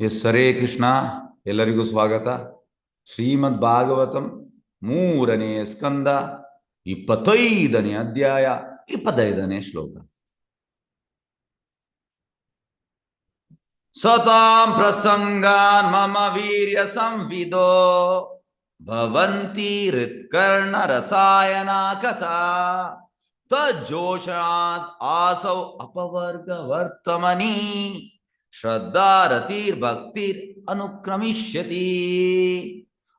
S Hare Krishna. ಎಲ್ಲರಿಗೂ ಸ್ವಾಗತ. ಶ್ರೀಮದ್ ಭಾಗವತಂ 3ನೇ ಸ್ಕಂದ 25ನೇ ಅಧ್ಯಾಯ 25ನೇ ಶ್ಲೋಕ. ಸತಾಂ ಪ್ರಸಂಗಾನ್ ಮಮ ವೀರ್ಯ ಸಂವಿದೋ ಭವಂತಿ ಹೃತ್ಕರ್ಣ ರಸಾಯನ ಕಥಾ ತಜ್ಜೋಷಾತ್ ಆಸೌ ಅಪವರ್ಗ ವರ್ತಮನಿ ಶ್ರದ್ಧಾರತಿರ್ ಭಕ್ತಿರ್ ಅನುಕ್ರಮಿಷ್ಯತಿ.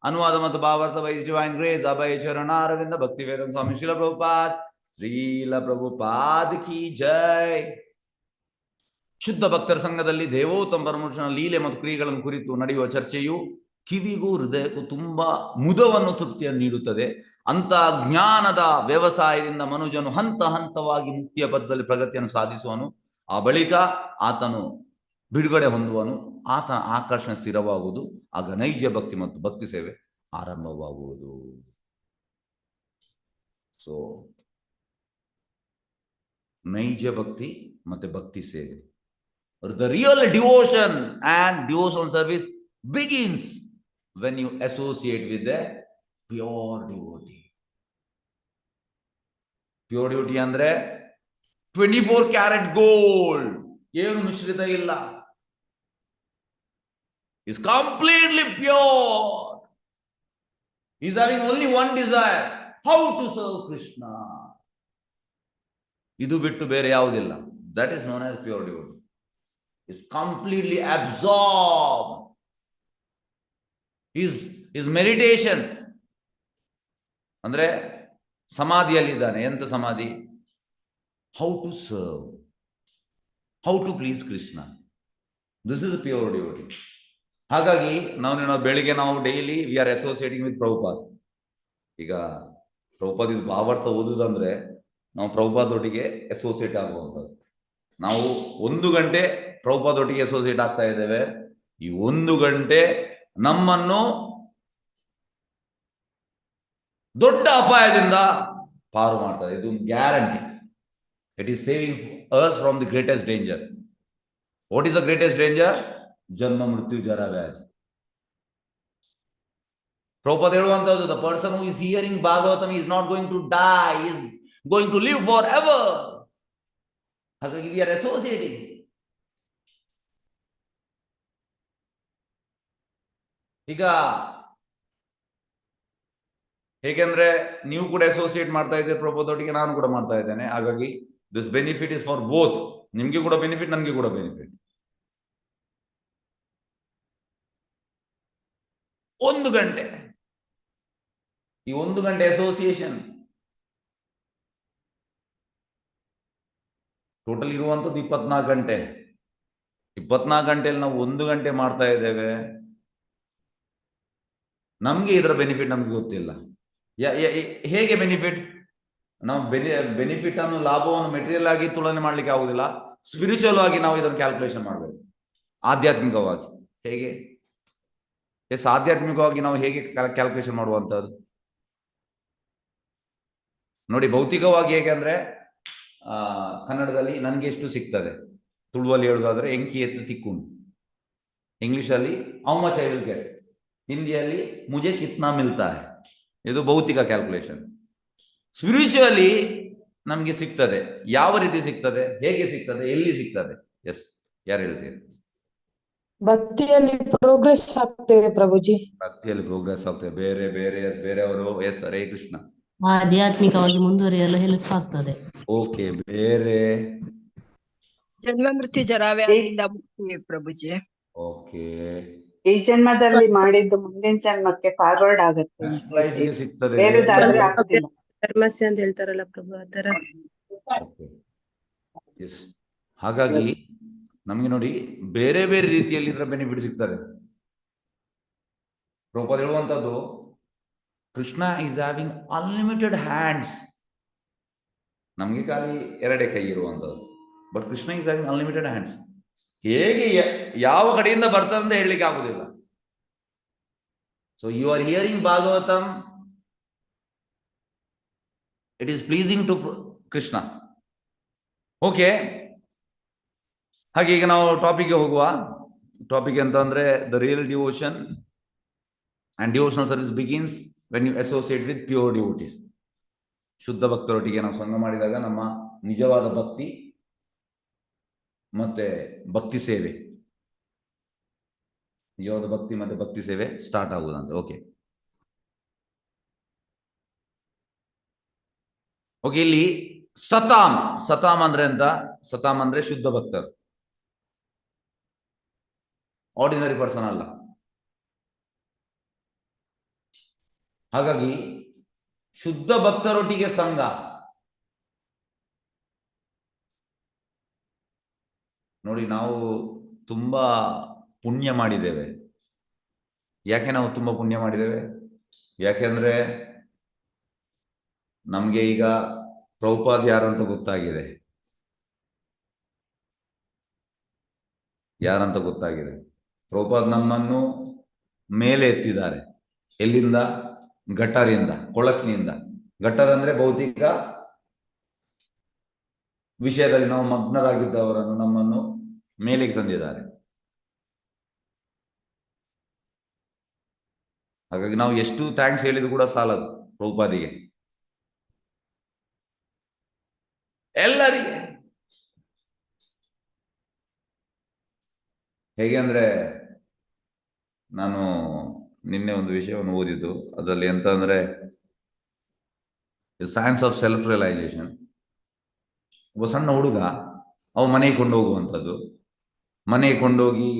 ಅನುವಾದ ಮತ್ತು ಭಾವಾರ್ಥ ಬೈ ಡಿವೈನ್ ಗ್ರೇಸ್ ಅಭಯ ಚರಣಾರವಿಂದ ಭಕ್ತಿ ವೇದಾಂತ ಸ್ವಾಮಿ ಶ್ರೀಲ ಪ್ರಭುಪಾದ್ ಕಿ ಜೈ. ಶುದ್ಧ ಭಕ್ತರ ಸಂಘದಲ್ಲಿ ದೇವೋತ್ತಮ ಪರಮೇಶ್ವರನ ಲೀಲೆ ಮತ್ತು ಕ್ರಿಯೆಗಳನ್ನು ಕುರಿತು ನಡೆಯುವ ಚರ್ಚೆಯು ಕಿವಿಗೂ ಹೃದಯಕ್ಕೂ ತುಂಬಾ ಮುದವನ್ನು ತೃಪ್ತಿಯನ್ನು ನೀಡುತ್ತದೆ. ಅಂತ ಜ್ಞಾನದ ವ್ಯವಸಾಯದಿಂದ ಮನುಜನು ಹಂತ ಹಂತವಾಗಿ ಮುಕ್ತಿಯ ಪಥದಲ್ಲಿ ಪ್ರಗತಿಯನ್ನು ಸಾಧಿಸುವನು. ಆ ಬಳಿಕ ಆತನು ಬಿಡುಗಡೆ ಹೊಂದುವನು. ಆತನ ಆಕರ್ಷಣೆ ಸ್ಥಿರವಾಗುವುದು. ಆಗ ನೈಜ ಭಕ್ತಿ ಮತ್ತು ಭಕ್ತಿ ಸೇವೆ ಆರಂಭವಾಗುವುದು. ಸೊ ನೈಜ ಭಕ್ತಿ ಮತ್ತೆ ಭಕ್ತಿ ಸೇವೆ, the real devotion and devotional service begins when you associate with the pure devotee. Pure devotee ಅಂದ್ರೆ 24 ಕ್ಯಾರೆಟ್ ಗೋಲ್ಡ್, ಏನು ಮಿಶ್ರಿತ ಇಲ್ಲ, is completely pure, is having only one desire, how to serve Krishna. ಇದು ಬಿಟ್ಟು ಬೇರೆ ಯಾವುದಿಲ್ಲ. That is known as pure devotee. Is completely absorbed. His meditation ಅಂದ್ರೆ ಸಮಾಧಿಯಲ್ಲಿದ್ದಾನೆ. ಎಂತ ಸಮಾಧಿ? How to serve, how to please Krishna. This is pure devotee. ಹಾಗಾಗಿ ನಾವು ಬೆಳಿಗ್ಗೆ ನಾವು daily we are associating with Prabhupad. ಈಗ ಪ್ರಭುಪಾದ್ ಇದು ಭಾವಾರ್ಥ ಓದುವುದಂದ್ರೆ ನಾವು ಪ್ರಭುಪಾದೊಟ್ಟಿಗೆ ಅಸೋಸಿಯೇಟ್ ಆಗುವಂಥದ್ದು. ನಾವು 1 ಗಂಟೆ ಪ್ರಭುಪಾದೊಟ್ಟಿಗೆ ಅಸೋಸಿಯೇಟ್ ಆಗ್ತಾ ಇದ್ದೇವೆ. ಈ 1 ಗಂಟೆ ನಮ್ಮನ್ನು ದೊಡ್ಡ ಅಪಾಯದಿಂದ ಪಾರು ಮಾಡ್ತದೆ. ಇದು guarantee. It is saving us from the greatest danger. What is the greatest danger? ಜನ್ಮ ಮೃತ್ಯು ಜರ ವ್ಯಾಧಿ. ಪ್ರಭುಪಾದ ಹೇಳುವಂತದ್ದು, the person who is hearing Bhagavatam is not going to die, is going to live forever. ಹಾಗಾಗಿ ವಿ ಆರ್ ಅಸೋಸಿಯೇಟಿಂಗ್. ಈಗ ಹೇಗೆಂದ್ರೆ ನೀವು ಕೂಡ ಅಸೋಸಿಯೇಟ್ ಮಾಡ್ತಾ ಇದ್ದೀರಿ ಪ್ರಭುದೊಟ್ಟಿಗೆ, ನಾನು ಕೂಡ ಮಾಡ್ತಾ ಇದ್ದೇನೆ. ಹಾಗಾಗಿ this benefit is for both. ನಿಮ್ಗೆ ಕೂಡ ಬೆನಿಫಿಟ್, ನಮ್ಗೆ ಕೂಡ ಬೆನಿಫಿಟ್. 1 ಗಂಟೆ, ಈ 1 ಗಂಟೆ ಅಸೋಸಿಯೇಷನ್ ಟೋಟಲ್ ಇರುವಂತದ್ದು 24 ಗಂಟೆ. 24 ಗಂಟೆಯಲ್ಲಿ ನಾವು 1 ಗಂಟೆ ಮಾಡ್ತಾ ಇದ್ದೇವೆ. ನಮ್ಗೆ ಇದರ ಬೆನಿಫಿಟ್ ನಮ್ಗೆ ಗೊತ್ತಿಲ್ಲ. ಹೇಗೆ ಬೆನಿಫಿಟ್? ನಾವು ಬೆನಿಫಿಟ್ ಅನ್ನು, ಲಾಭವನ್ನು ಮೆಟೀರಿಯಲ್ ಆಗಿ ತುಲನೆ ಮಾಡ್ಲಿಕ್ಕೆ ಆಗುದಿಲ್ಲ. ಸ್ಪಿರಿಚುವಲ್ ಆಗಿ ನಾವು ಇದನ್ನು ಕ್ಯಾಲ್ಕುಲೇಷನ್ ಮಾಡಬೇಕು. ಆಧ್ಯಾತ್ಮಿಕವಾಗಿ ಹೇಗೆ? ಎಸ್, ಆಧ್ಯಾತ್ಮಿಕವಾಗಿ ನಾವು ಹೇಗೆ ಕ್ಯಾಲ್ಕುಲೇಷನ್ ಮಾಡುವಂತದ್ದು ನೋಡಿ. ಭೌತಿಕವಾಗಿ ಹೇಗೆ ಅಂದ್ರೆ ಕನ್ನಡದಲ್ಲಿ ನನಗೆ ಎಷ್ಟು ಸಿಗ್ತದೆ, ತುಳುವಲ್ಲಿ ಹೇಳುದಾದ್ರೆ ಎಂಕಿ ಎತ್ತು ತಿಕ್ಕುಂಡು, ಇಂಗ್ಲಿಷಲ್ಲಿ how much I will get, ಹಿಂದಿಯಲ್ಲಿ ಮುಜೆ ಕಿತ್ನಾ ಮಿಲ್ತಾ ಹೈ. ಇದು ಭೌತಿಕ ಕ್ಯಾಲ್ಕುಲೇಷನ್. ಸ್ಪಿರಿಚುವಲಿ ನಮ್ಗೆ ಸಿಗ್ತದೆ. ಯಾವ ರೀತಿ ಸಿಗ್ತದೆ, ಹೇಗೆ ಸಿಗ್ತದೆ, ಎಲ್ಲಿ ಸಿಗ್ತದೆ? ಎಸ್, ಯಾರು ಹೇಳ್ತೀರಿ? ಭಕ್ತಿಯಲ್ಲಿ ಪ್ರೋಗ್ರೆಸ್ ಆಗ್ತೇವೆ ಪ್ರಭುಜಿ. ಭಕ್ತಿಯಲ್ಲಿ ಪ್ರೋಗ್ರೆಸ್ ಆಗ್ತದೆ. ಬೇರೆ ಬೇರೆ ಬೇರೆಯವರು ಎಸ್ ಹರೇ ಕೃಷ್ಣ. ಆಧ್ಯಾತ್ಮಿಕವಾಗಿ ಮುಂದುವರಿಯಲು ಹೆಲ್ಪ್ ಆಗ್ತದೆ. ಓಕೆ, ಬೇರೆ ಜನ್ಮ ಮೃತ್ಯು ಜರಾವ್ಯಾಧಿಯಿಂದ ಮುಕ್ತಿ ಪ್ರಭುಜಿ. ಓಕೆ, ಈ ಜನ್ಮದಲ್ಲಿ ಮಾಡಿದ್ದು ಮುಂದಿನ ಜನ್ಮಕ್ಕೆ ಫಾರ್ವರ್ಡ್ ಆಗುತ್ತೆ. ಲೈಫ್ಗೆ ಸಿಗ್ತದೆ. ಬೇರೆದಾದ್ರೆ ಆಗುದಿಲ್ಲ. ಧರ್ಮಸ್ಯ ಅಂತ ಹೇಳ್ತಾರಲ್ಲ ಪ್ರಭು, ಆ ತರ. ಎಸ್, ಹಾಗಾಗಿ ನಮ್ಗೆ ನೋಡಿ ಬೇರೆ ಬೇರೆ ರೀತಿಯಲ್ಲಿ ಇದರ ಬೆನಿಫಿಟ್ ಸಿಗ್ತದೆ. ಪ್ರಭುಪಾದ ಹೇಳುವಂತದ್ದು, Krishna is having unlimited hands. ನಮ್ಗೆ ಖಾಲಿ 2 ಕೈ ಇರುವಂತದ್ದು. But Krishna is having unlimited hands. ಹೇಗೆ ಯಾವ ಕಡೆಯಿಂದ ಬರ್ತದೆ ಅಂತ ಹೇಳಲಿಕ್ಕೆ ಆಗುದಿಲ್ಲ. So you are hearing Bhagavatam, it is pleasing to Krishna. Okay, ಹಾಗೆ ಈಗ ನಾವು ಟಾಪಿಕ್ಗೆ ಹೋಗುವ. ಟಾಪಿಕ್ ಎಂತ ಅಂದ್ರೆ the real devotion and devotional service begins when you associate with pure devotees. ಶುದ್ಧ ಭಕ್ತರೊಟ್ಟಿಗೆ ನಾವು ಸಂಘ ಮಾಡಿದಾಗ ನಮ್ಮ ನಿಜವಾದ ಭಕ್ತಿ ಮತ್ತೆ ಭಕ್ತಿ ಸೇವೆ, ನಿಜವಾದ ಭಕ್ತಿ ಮತ್ತೆ ಭಕ್ತಿ ಸೇವೆ ಸ್ಟಾರ್ಟ್ ಆಗುದಂತೆ. ಓಕೆ ಓಕೆ, ಇಲ್ಲಿ ಸತಾಮ್, ಸತಾಮ್ ಅಂದ್ರೆ ಎಂತ? ಸತಾಮ್ ಅಂದ್ರೆ ಶುದ್ಧ ಭಕ್ತರು, ಆರ್ಡಿನರಿ ಪರ್ಸನ್ ಅಲ್ಲ. ಹಾಗಾಗಿ ಶುದ್ಧ ಭಕ್ತರೊಟ್ಟಿಗೆ ಸಂಘ, ನೋಡಿ ನಾವು ತುಂಬಾ ಪುಣ್ಯ ಮಾಡಿದ್ದೇವೆ. ಯಾಕೆ ನಾವು ತುಂಬಾ ಪುಣ್ಯ ಮಾಡಿದ್ದೇವೆ? ಯಾಕೆಂದ್ರೆ ನಮ್ಗೆ ಈಗ ಪ್ರಭುಪಾದ್ ಯಾರಂತ ಗೊತ್ತಾಗಿದೆ, ಯಾರಂತ ಗೊತ್ತಾಗಿದೆ. ಪ್ರಭುಪಾದ್ ನಮ್ಮನ್ನು ಮೇಲೆ ಎತ್ತಿದ್ದಾರೆ. ಎಲ್ಲಿಂದ? ಗಟ್ಟರಿಂದ, ಕೊಳಕಿನಿಂದ. ಗಟ್ಟರ್ ಅಂದ್ರೆ ಭೌತಿಕ ವಿಷಯದಲ್ಲಿ ನಾವು ಮಗ್ನರಾಗಿದ್ದವರನ್ನು ನಮ್ಮನ್ನು ಮೇಲೆಗೆ ತಂದಿದ್ದಾರೆ. ಹಾಗಾಗಿ ನಾವು ಎಷ್ಟು ಥ್ಯಾಂಕ್ಸ್ ಹೇಳಿದ್ರು ಕೂಡ ಸಾಲದು ಪ್ರಭುಪಾದಿಗೆ, ಎಲ್ಲರಿಗೆ. ಹೇಗೆ ಅಂದ್ರೆ, ನಾನು ನಿನ್ನೆ ಒಂದು ವಿಷಯವನ್ನು ಓದಿದ್ದು, ಅದರಲ್ಲಿ ಎಂತ ಅಂದ್ರೆ ಸೈನ್ಸ್ ಆಫ್ ಸೆಲ್ಫ್ ರಿಯಲೈಸೇಷನ್. ಒಬ್ಬ ಸಣ್ಣ ಹುಡುಗ ಅವ ಮನೆಗೆ ಕೊಂಡೋಗುವಂಥದ್ದು, ಮನೆಗೆ ಕೊಂಡೋಗಿ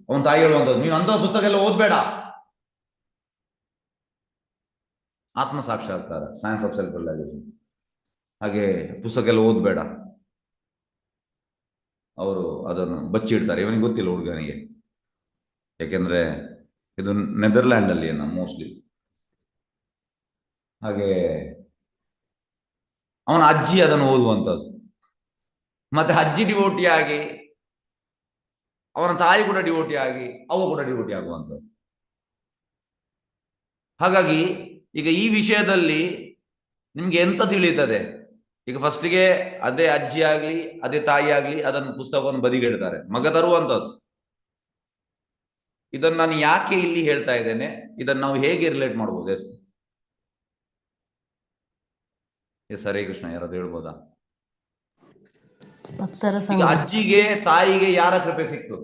ಅವನ ತಾಯಿ ಹೇಳುವಂಥದ್ದು, ನೀನು ಅಂಥ ಪುಸ್ತಕ ಎಲ್ಲ ಓದ್ಬೇಡ. ಆತ್ಮ ಸಾಕ್ಷಾತ್ಕಾರ, ಸೈನ್ಸ್ ಆಫ್ ಸೆಲ್ಫ್ ರಿಯಲೈಸೇಷನ್. ಹಾಗೆ ಪುಸ್ತಕ ಎಲ್ಲ ಓದ್ಬೇಡ. ಅವರು ಅದನ್ನು ಬಚ್ಚಿಡ್ತಾರೆ. ಇವನಿಗೆ ಗೊತ್ತಿಲ್ಲ ಹುಡುಗನಿಗೆ, ಯಾಕೆಂದ್ರೆ ಇದು ನೆದರ್ಲ್ಯಾಂಡ್ ಅಲ್ಲಿ ಮೋಸ್ಟ್ಲಿ. ಹಾಗೆ ಅವನ ಅಜ್ಜಿ ಅದನ್ನು ಓದುವಂಥದ್ದು, ಮತ್ತೆ ಅಜ್ಜಿ ಡಿವೋಟಿ ಆಗಿ, ಅವನ ತಾಯಿ ಕೂಡ ಡಿವೋಟಿ ಆಗಿ, ಅವ ಕೂಡ ಡಿವೋಟಿ ಆಗುವಂಥದ್ದು. ಹಾಗಾಗಿ ಈಗ ಈ ವಿಷಯದಲ್ಲಿ ನಿಮ್ಗೆ ಎಂತ ತಿಳಿಯುತ್ತದೆ? ಈಗ ಫಸ್ಟಿಗೆ ಅದೇ ಅಜ್ಜಿ ಆಗ್ಲಿ ಅದೇ ತಾಯಿ ಆಗ್ಲಿ ಅದನ್ನು ಪುಸ್ತಕವನ್ನು ಬದಿಗಿಡ್ತಾರೆ, ಮಗ ತರುವಂಥದ್ದು. ಇದನ್ನು ನಾನು ಯಾಕೆ ಇಲ್ಲಿ ಹೇಳ್ತಾ ಇದ್ದೇನೆ, ಇದನ್ನು ನಾವು ಹೇಗೆ ರಿಲೇಟ್ ಮಾಡ್ಬೋದು? ಎಸ್ ಹರೇ ಕೃಷ್ಣ, ಯಾರಾದ್ರು ಹೇಳ್ಬೋದಾ? ಭಕ್ತರ ಈಗ ಸಂಘ, ಅಜ್ಜಿಗೆ ತಾಯಿಗೆ ಯಾರ ಕೃಪೆ ಸಿಕ್ತು?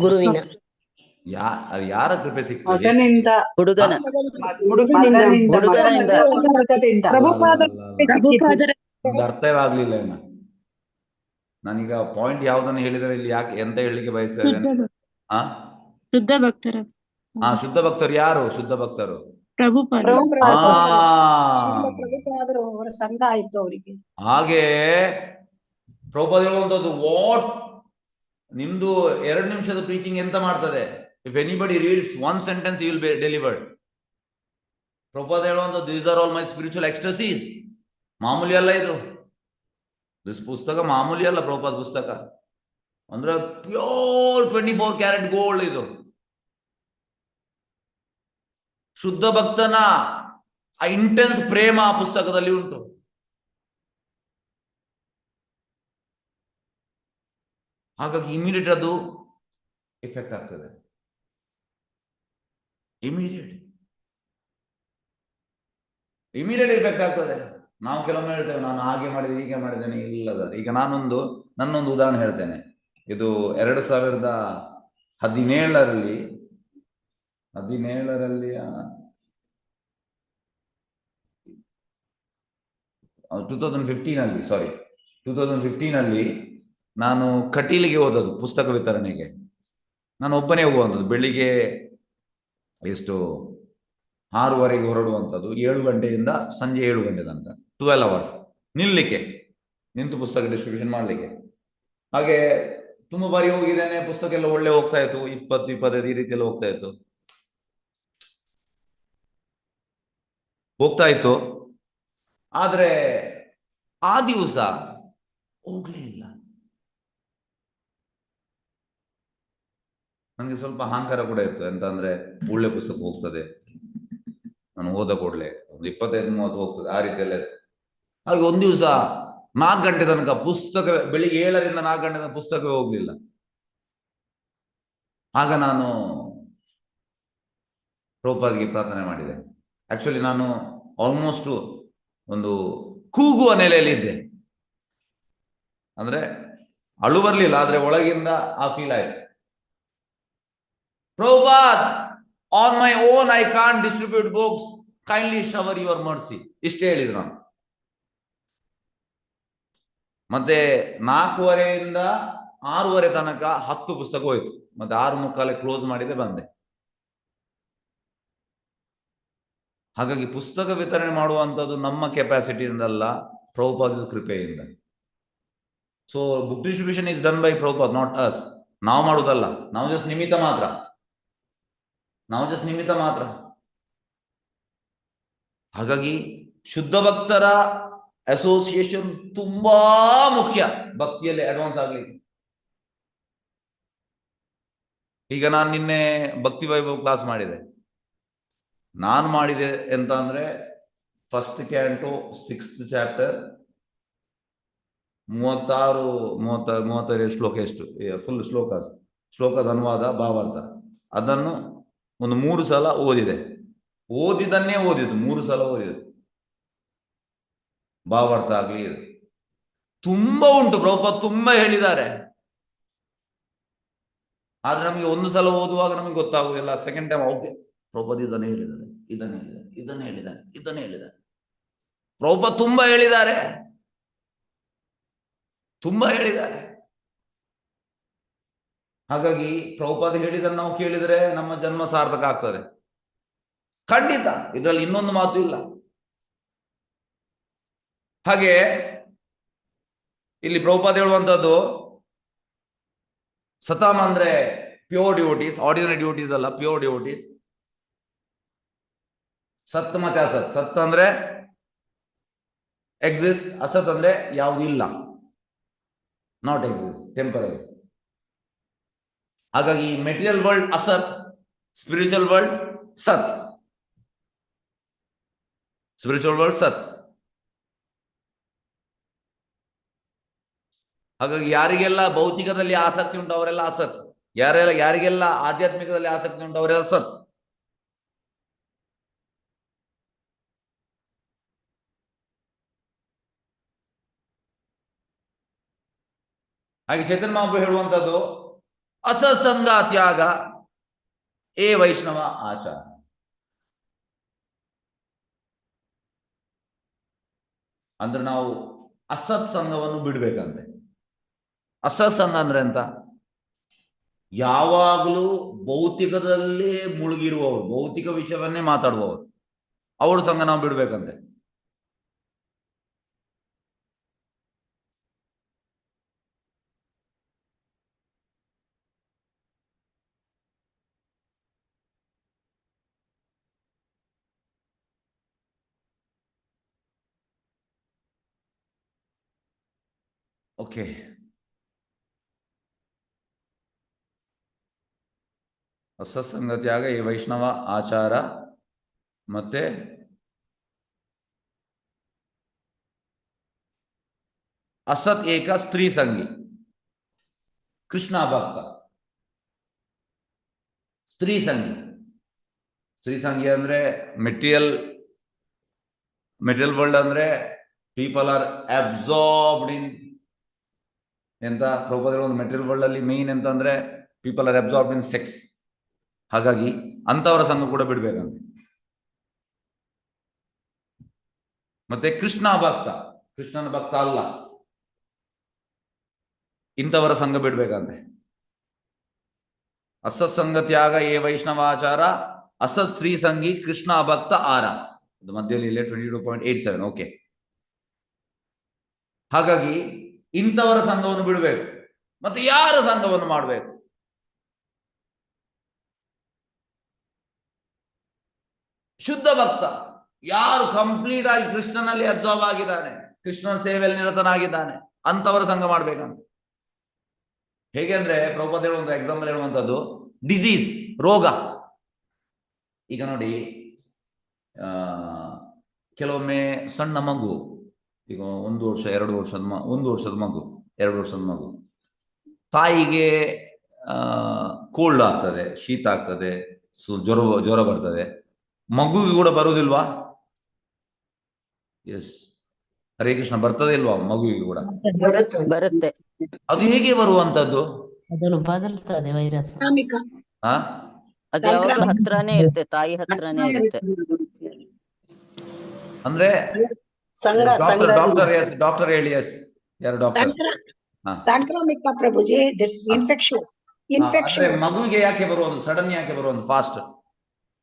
ಗುರುವಿನ, ಅದು ಯಾರ ಕೃಪೆ ಸಿಕ್ತು? ಮಗನಿಂದ, ಹುಡುಗನ, ಮಗನಿಂದ, ಹುಡುಗನಿಂದ. ಮಗನಿಂದ. ಒಂದು ಅರ್ಥವಾಗ್ಲಿಲ್ಲ ಏನ. ನಾನೀಗ ಪಾಯಿಂಟ್ ಯಾವ್ದನ್ನು ಹೇಳಿದ್ರೆ ಇಲ್ಲಿ ಯಾಕೆ ಎಂತ ಹೇಳಲಿಕ್ಕೆ ಬಯಸ್ತಾ ಇದ್ದೇನೆ? ಶುದ್ಧ ಭಕ್ತರ. ಶುದ್ಧ ಭಕ್ತರು ಯಾರು? ಶುದ್ಧ ಭಕ್ತರು ಪ್ರಭುಪಾದ. ಪ್ರಭುಪಾದರು ಅವರ ಸಂಘ ಆಯ್ತು ಅವರಿಗೆ. ಹಾಗೆ ಪ್ರಭುಪಾದ ಹೇಳುವಂಥದ್ದು, ವಾಟ್ ನಿಮ್ದು 2 ನಿಮಿಷದ ಪ್ರೀಚಿಂಗ್ ಎಂತ ಮಾಡ್ತದೆ? If anybody reads 1 sentence you will be delivered. Prabhupada ಹೇಳುವಂಥದ್ದು, these are all my spiritual ecstasies. ಮಾಮೂಲಿ ಅಲ್ಲ ಇದು. ದಿಸ್ ಪುಸ್ತಕ ಮಾಮೂಲಿ ಅಲ್ಲ. ಪ್ರಭುಪಾದ ಪುಸ್ತಕ ಅಂದ್ರೆ ಪ್ಯೂರ್ 24 ಕ್ಯಾರೆಟ್ ಗೋಲ್ಡ್ ಇದು. ಶುದ್ಧ ಭಕ್ತನ ಆ ಇಂಟೆನ್ಸ್ ಪ್ರೇಮ ಆ ಪುಸ್ತಕದಲ್ಲಿ ಉಂಟು. ಹಾಗಾಗಿ ಇಮಿಡಿಯೇಟ್ ಅದು ಎಫೆಕ್ಟ್ ಆಗ್ತದೆ. ಇಮಿಡಿಯೇಟ್ ಎಫೆಕ್ಟ್ ಆಗ್ತದೆ. ನಾವು ಕೆಲವೊಮ್ಮೆ ಹೇಳ್ತೇವೆ, ನಾನು ಹಾಗೆ ಮಾಡಿದೆ ಹೀಗೆ ಮಾಡಿದ್ದೇನೆ. ಇಲ್ಲದ. ಈಗ ನನ್ನೊಂದು ಉದಾಹರಣೆ ಹೇಳ್ತೇನೆ. ಇದು 2017ರಲ್ಲಿ 2015ನಲ್ಲಿ ನಾನು ಕಟೀಲಿಗೆ ಹೋದದ್ದು ಪುಸ್ತಕ ವಿತರಣೆಗೆ. ನಾನು ಒಬ್ಬನೇ ಹೋಗುವಂಥದ್ದು. ಬೆಳಿಗ್ಗೆ ಎಷ್ಟು 6:30ಗೆ ಹೊರಡುವಂಥದ್ದು, 7 ಗಂಟೆಯಿಂದ ಸಂಜೆ 7 ಗಂಟೆ ತನಕ 12 hours ನಿಂತು ಪುಸ್ತಕ ಡಿಸ್ಟ್ರಿಬ್ಯೂಷನ್ ಮಾಡಲಿಕ್ಕೆ. ಹಾಗೆ ತುಂಬ ಬಾರಿ ಹೋಗಿದ್ದೇನೆ. ಪುಸ್ತಕ ಎಲ್ಲ ಒಳ್ಳೆ ಹೋಗ್ತಾ ಇತ್ತು, 20-25 ಈ ರೀತಿಯಲ್ಲಿ ಹೋಗ್ತಾ ಇತ್ತು. ಆದ್ರೆ ಆ ದಿವಸ ಹೋಗ್ಲೇ ಇಲ್ಲ. ನನಗೆ ಸ್ವಲ್ಪ ಅಹಂಕಾರ ಕೂಡ ಇತ್ತು. ಎಂತ ಅಂದ್ರೆ, ಒಳ್ಳೆ ಪುಸ್ತಕ ಹೋಗ್ತದೆ, ನಾನು ಹೋದ ಕೂಡಲೇ ಒಂದು 25-30 ಹೋಗ್ತದೆ, ಆ ರೀತಿಯೆಲ್ಲ ಇತ್ತು. ಹಾಗೆ ಒಂದ್ ದಿವಸ 4 ಗಂಟೆ ತನಕ ಪುಸ್ತಕ, ಬೆಳಿಗ್ಗೆ 7ರಿಂದ 4 ಗಂಟೆ ತನಕ ಪುಸ್ತಕವೇ ಹೋಗ್ಲಿಲ್ಲ. ಆಗ ನಾನು ಪ್ರಭುಪಾದ್ಗೆ ಪ್ರಾರ್ಥನೆ ಮಾಡಿದೆ. ಆಕ್ಚುಲಿ ನಾನು ಆಲ್ಮೋಸ್ಟ್ ಒಂದು ಕೂಗುವ ನೆಲೆಯಲ್ಲಿದ್ದೆ. ಅಂದ್ರೆ ಅಳು ಬರ್ಲಿಲ್ಲ, ಆದ್ರೆ ಒಳಗಿಂದ ಆ ಫೀಲ್ ಆಯ್ತು. Prabhupad, on my own I can't distribute books, kindly shower your mercy, ಇಷ್ಟೇ ಹೇಳಿದ್ರು ನಾನು. ಮತ್ತೆ 4:30 ಇಂದ 6:30 ತನಕ 10 ಪುಸ್ತಕ ಹೋಯ್ತು. ಮತ್ತೆ 6:45 ಕ್ಲೋಸ್ ಮಾಡಿದೆ, ಬಂದೆ. ಹಾಗಾಗಿ ಪುಸ್ತಕ ವಿತರಣೆ ಮಾಡುವಂಥದ್ದು ನಮ್ಮ ಕೆಪಾಸಿಟಿಯಿಂದಲ್ಲ, ಪ್ರಭುಪಾದದ ಕೃಪೆಯಿಂದ. So book distribution is done by Prabhupad, not us. ನಾವು ಮಾಡುವುದಲ್ಲ, ನಾವು ಜಸ್ಟ್ ನಿಮಿತ್ತ ಮಾತ್ರ. ಹಾಗಾಗಿ ಶುದ್ಧ ಭಕ್ತರ ಅಸೋಸಿಯೇಷನ್ ತುಂಬಾ ಮುಖ್ಯ ಭಕ್ತಿಯಲ್ಲಿ ಅಡ್ವಾನ್ಸ್ ಆಗ್ಲಿಕ್ಕೆ. ಈಗ ನಾನು ನಿನ್ನೆ ಭಕ್ತಿ ವೈಭವ್ ಕ್ಲಾಸ್ ಮಾಡಿದೆ. ನಾನು ಮಾಡಿದೆ ಎಂತ ಅಂದ್ರೆ, ಫಸ್ಟ್ ಕ್ಯಾಂಟೋ 6th ಚಾಪ್ಟರ್ 36-35 ಶ್ಲೋಕ, ಎಷ್ಟು ಫುಲ್ ಶ್ಲೋಕದ ಅನುವಾದ ಭಾವಾರ್ಥ, ಅದನ್ನು ಒಂದು 3 ಸಲ ಓದಿದ್ದನ್ನೇ ಓದಿದ್ದು 3 ಸಲ ಓದಿದ್ದು. ಭಾವಾರ್ಥ ಆಗ್ಲಿ, ತುಂಬಾ ಉಂಟು. ಪ್ರಭುಪಾದ್ ತುಂಬಾ ಹೇಳಿದ್ದಾರೆ, ಆದ್ರೆ ನಮಗೆ ಒಂದು ಸಲ ಓದುವಾಗ ನಮಗೆ ಗೊತ್ತಾಗುದಿಲ್ಲ. ಸೆಕೆಂಡ್ ಟೈಮ್ ಓಕೆ, ಪ್ರಭುಪಾದ್ ಇದನ್ನೇ ಹೇಳಿದ್ದಾರೆ. ಪ್ರಭುಪಾದ್ ತುಂಬಾ ಹೇಳಿದ್ದಾರೆ. ಹಾಗಾಗಿ ಪ್ರಭುಪಾದ್ ಹೇಳಿದನ್ನು ನಾವು ಕೇಳಿದರೆ ನಮ್ಮ ಜನ್ಮ ಸಾರ್ಥಕ ಆಗ್ತದೆ, ಖಂಡಿತ. ಇದರಲ್ಲಿ ಇನ್ನೊಂದು ಮಾತು ಇಲ್ಲ. ಹಾಗೆ ಇಲ್ಲಿ ಪ್ರಭುಪಾದ್ ಹೇಳುವಂತದ್ದು, ಸತಾಮ್ ಅಂದ್ರೆ ಪ್ಯೂರ್ ಡಿವೋಟೀಸ್, ಆರ್ಡಿನರಿ ಡಿವೋಟೀಸ್ ಅಲ್ಲ, ಪ್ಯೂರ್ ಡಿವೋಟೀಸ್. ಸತ್ ಮತ್ತೆ ಅಸತ್. ಸತ್ ಅಂದ್ರೆ ಎಕ್ಸಿಸ್ಟ್, ಅಸತ್ ಅಂದ್ರೆ ಯಾವುದು ಇಲ್ಲ, ನಾಟ್ ಎಕ್ಸಿಸ್ಟ್, ಟೆಂಪರರಿ. ಹಾಗಾಗಿ ಮೆಟೀರಿಯಲ್ ವರ್ಲ್ಡ್ ಅಸತ್, ಸ್ಪಿರಿಚುವಲ್ ವರ್ಲ್ಡ್ ಸತ್. ಹಾಗಾಗಿ ಯಾರಿಗೆಲ್ಲ ಭೌತಿಕದಲ್ಲಿ ಆಸಕ್ತಿ ಉಂಟು ಅವರೆಲ್ಲ ಅಸತ್, ಯಾರಿಗೆಲ್ಲ ಆಧ್ಯಾತ್ಮಿಕದಲ್ಲಿ ಆಸಕ್ತಿ ಉಂಟು ಅವರೆಲ್ಲ ಸತ್. ಹಾಗೆ ಚೈತನ್ಯ ಮಹಾಪ್ರಭು ಹೇಳುವಂಥದ್ದು, ಅಸತ್ಸಂಗ ತ್ಯಾಗ ಏ ವೈಷ್ಣವ ಆಚಾರ. ಅಂದ್ರೆ ನಾವು ಅಸತ್ ಸಂಘವನ್ನು ಬಿಡ್ಬೇಕಂತೆ. ಅಸತ್ ಸಂಘ ಅಂದ್ರೆ ಎಂತ? ಯಾವಾಗಲೂ ಭೌತಿಕದಲ್ಲೇ ಮುಳುಗಿರುವವರು, ಭೌತಿಕ ವಿಷಯವನ್ನೇ ಮಾತಾಡುವವರು, ಅವ್ರ ಸಂಘ ನಾವು ಬಿಡ್ಬೇಕಂತೆ. ಓಕೆ, ಅಸತ್ಸಂಗ ತ್ಯಾಗ ಈ ವೈಷ್ಣವ ಆಚಾರ. ಮತ್ತೆ ಅಸತ್ ಏಕ ಸ್ತ್ರೀ ಸಂಗಿ, ಕೃಷ್ಣ ಭಕ್ತ. ಸ್ತ್ರೀ ಸಂಗಿ ಅಂದ್ರೆ ಮೆಟೀರಿಯಲ್ ವರ್ಲ್ಡ್ ಅಂದ್ರೆ ಪೀಪಲ್ ಆರ್ ಅಬ್ಸಾರ್ಬ್ಡ್ ಇನ್ ಎಂತ ಪ್ರಭುಪಾದ ಒಂದು ಮೆಟೀರಿಯಲ್ ವರ್ಲ್ಡ್ ಅಲ್ಲಿ ಮೇನ್ ಎಂತ ಅಂದ್ರೆ people are absorbed in sex. ಹಾಗಾಗಿ ಅಂತವರ ಸಂಘ ಕೂಡ ಬಿಡ್ಬೇಕಂತೆ. ಮತ್ತೆ ಕೃಷ್ಣ ಭಕ್ತ, ಕೃಷ್ಣನ ಭಕ್ತ ಅಲ್ಲ, ಇಂಥವರ ಸಂಘ ಬಿಡ್ಬೇಕಂತೆ. ಅಸತ್ ಸಂಘ ತ್ಯಾಗ ಏ ವೈಷ್ಣವಾಚಾರ, ಅಸತ್ ಸ್ತ್ರೀ ಸಂಗಿ, ಕೃಷ್ಣ ಭಕ್ತ ಆರ. ಅದು ಮಧ್ಯದಲ್ಲಿ 22.87. ಓಕೆ, ಹಾಗಾಗಿ ಇಂಥವರ ಸಂಘವನ್ನು ಬಿಡಬೇಕು. ಮತ್ತೆ ಯಾರ ಸಂಘವನ್ನು ಮಾಡಬೇಕು? ಶುದ್ಧ ಭಕ್ತ, ಯಾರು ಕಂಪ್ಲೀಟ್ ಆಗಿ ಕೃಷ್ಣನಲ್ಲಿ ಅಬ್ಸಾರ್ವ್ ಆಗಿದ್ದಾನೆ, ಕೃಷ್ಣನ ಸೇವೆಯಲ್ಲಿ ನಿರತನಾಗಿದ್ದಾನೆ, ಅಂತವರ ಸಂಘ ಮಾಡ್ಬೇಕಂತ. ಹೇಗೆ ಅಂದ್ರೆ ಪ್ರಭುಪಾದ ಹೇಳುವಂತ ಎಕ್ಸಾಂಪಲ್ ಹೇಳುವಂತದ್ದು, ಡಿಸೀಸ್, ರೋಗ. ಈಗ ನೋಡಿ, ಕೆಲವೊಮ್ಮೆ ಸಣ್ಣ ಮಗು, ಈಗ 1 ವರ್ಷ 2 ವರ್ಷದ 1 ವರ್ಷದ ಮಗು 2 ವರ್ಷದ ಮಗು, ತಾಯಿಗೆ ಕೋಲ್ಡ್ ಆಗ್ತದೆ, ಶೀತ ಆಗ್ತದೆ, ಜ್ವರ ಬರ್ತದೆ. ಮಗುವಿಗೆ ಕೂಡ ಬರುವುದಿಲ್ವಾ? ಎಸ್, ಹರೇ ಕೃಷ್ಣ, ಬರ್ತದೆ ಇಲ್ವಾ ಮಗುವಿಗೆ ಕೂಡ? ಬರುತ್ತೆ. ಅದು ಹೇಗೆ ಬರುವಂತದ್ದು? ಅದನ್ನು ಬದಲ್ತದೆ ವೈರಸ್. ಹಾ, ಅದು ಯಾವಾಗ್ಲೂ ಹತ್ರನೇ ಇರುತ್ತೆ, ತಾಯಿ ಹತ್ರನೇ ಇರುತ್ತೆ. ಅಂದ್ರೆ ಡಾಕ್ಟರ್ ಹೇಳಿ. ಎಸ್, ಯಾರು ಡಾಕ್ಟರ್? ಸಾಂಕ್ರಾಮಿಕ ಪ್ರಭುಜಿ, ಇನ್ಫೆಕ್ಷನ್ಸ್. ಅಂದ್ರೆ ಮಗುವಿಗೆ ಯಾಕೆ ಬರುವುದು, ಸಡನ್ ಯಾಕೆ ಬರುವುದು ಫಾಸ್ಟ್?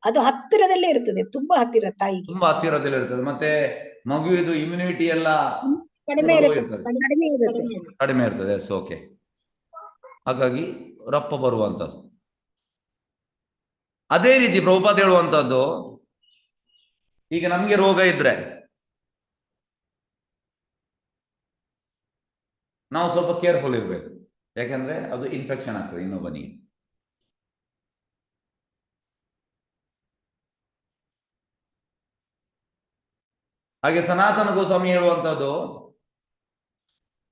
ಅದು ಹತ್ತಿರದಲ್ಲೇ ಇರ್ತದೆ, ತುಂಬಾ ಹತ್ತಿರ ತಾಯಿಗೆ, ತುಂಬಾ ಹತ್ತಿರದಲ್ಲಿ ಇರ್ತದೆ. ಮತ್ತೆ ಮಗುವಿದು ಇಮ್ಯುನಿಟಿ ಎಲ್ಲ ಕಡಿಮೆ ಇರುತ್ತೆ. ಕಡಿಮೆ ಇರ್ತದೆ. Yes, okay. ಹಾಗಾಗಿ ರಪ್ಪ ಬರುವಂತದ್ದು. ಅದೇ ರೀತಿ ಪ್ರಭುಪಾದ ಹೇಳುವಂತದ್ದು, ಈಗ ನಮ್ಗೆ ರೋಗ ಇದ್ರೆ ನಾವು ಸ್ವಲ್ಪ ಕೇರ್ಫುಲ್ ಇರ್ಬೇಕು. ಯಾಕಂದ್ರೆ ಅದು ಇನ್ಫೆಕ್ಷನ್ ಆಗ್ತದೆ ಇನ್ನೊಬ್ಬನಿಗೆ. ಹಾಗೆ ಸನಾತನ ಗೋಸ್ವಾಮಿ ಹೇಳುವಂತದ್ದು,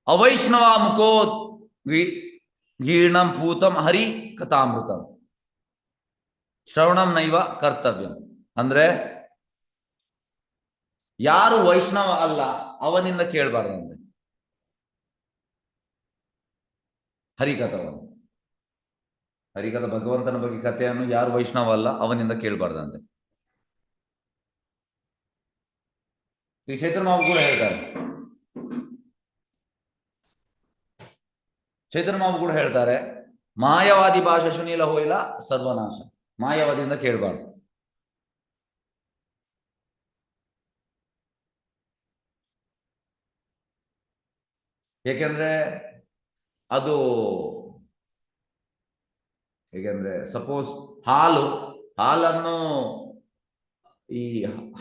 ಅವೈಷ್ಣವ ಮುಖೋ ಗೀರ್ಣಂ ಪೂತಂ ಹರಿ ಕಥಾಮೃತಂ ಶ್ರವಣಂ ನೈವ ಕರ್ತವ್ಯಂ. ಅಂದ್ರೆ ಯಾರು ವೈಷ್ಣವ ಅಲ್ಲ ಅವನಿಂದ ಕೇಳಬಾರ್ದಂತೆ ಹರಿಕಥವನ್ನು. ಹರಿಕಥ ಭಗವಂತನ ಬಗ್ಗೆ ಕಥೆಯನ್ನು ಯಾರು ವೈಷ್ಣವ ಅಲ್ಲ ಅವನಿಂದ ಕೇಳಬಾರ್ದಂತೆ. ಈ ಚೈತನ್ಯ ಮಾವು ಕೂಡ ಹೇಳ್ತಾರೆ, ಚೈತನ್ಯ ಮಾವು ಕೂಡ ಹೇಳ್ತಾರೆ, ಮಾಯವಾದಿ ಭಾಷೆ ಶುನೀಲ ಹೋಯಿಲ ಸರ್ವನಾಶ. ಮಾಯವಾದಿಯಿಂದ ಕೇಳಬಾರ್ದು. ಏಕೆಂದ್ರೆ ಅದು ಹೇಗೆಂದ್ರೆ, ಸಪೋಸ್ ಹಾಲನ್ನು ಈ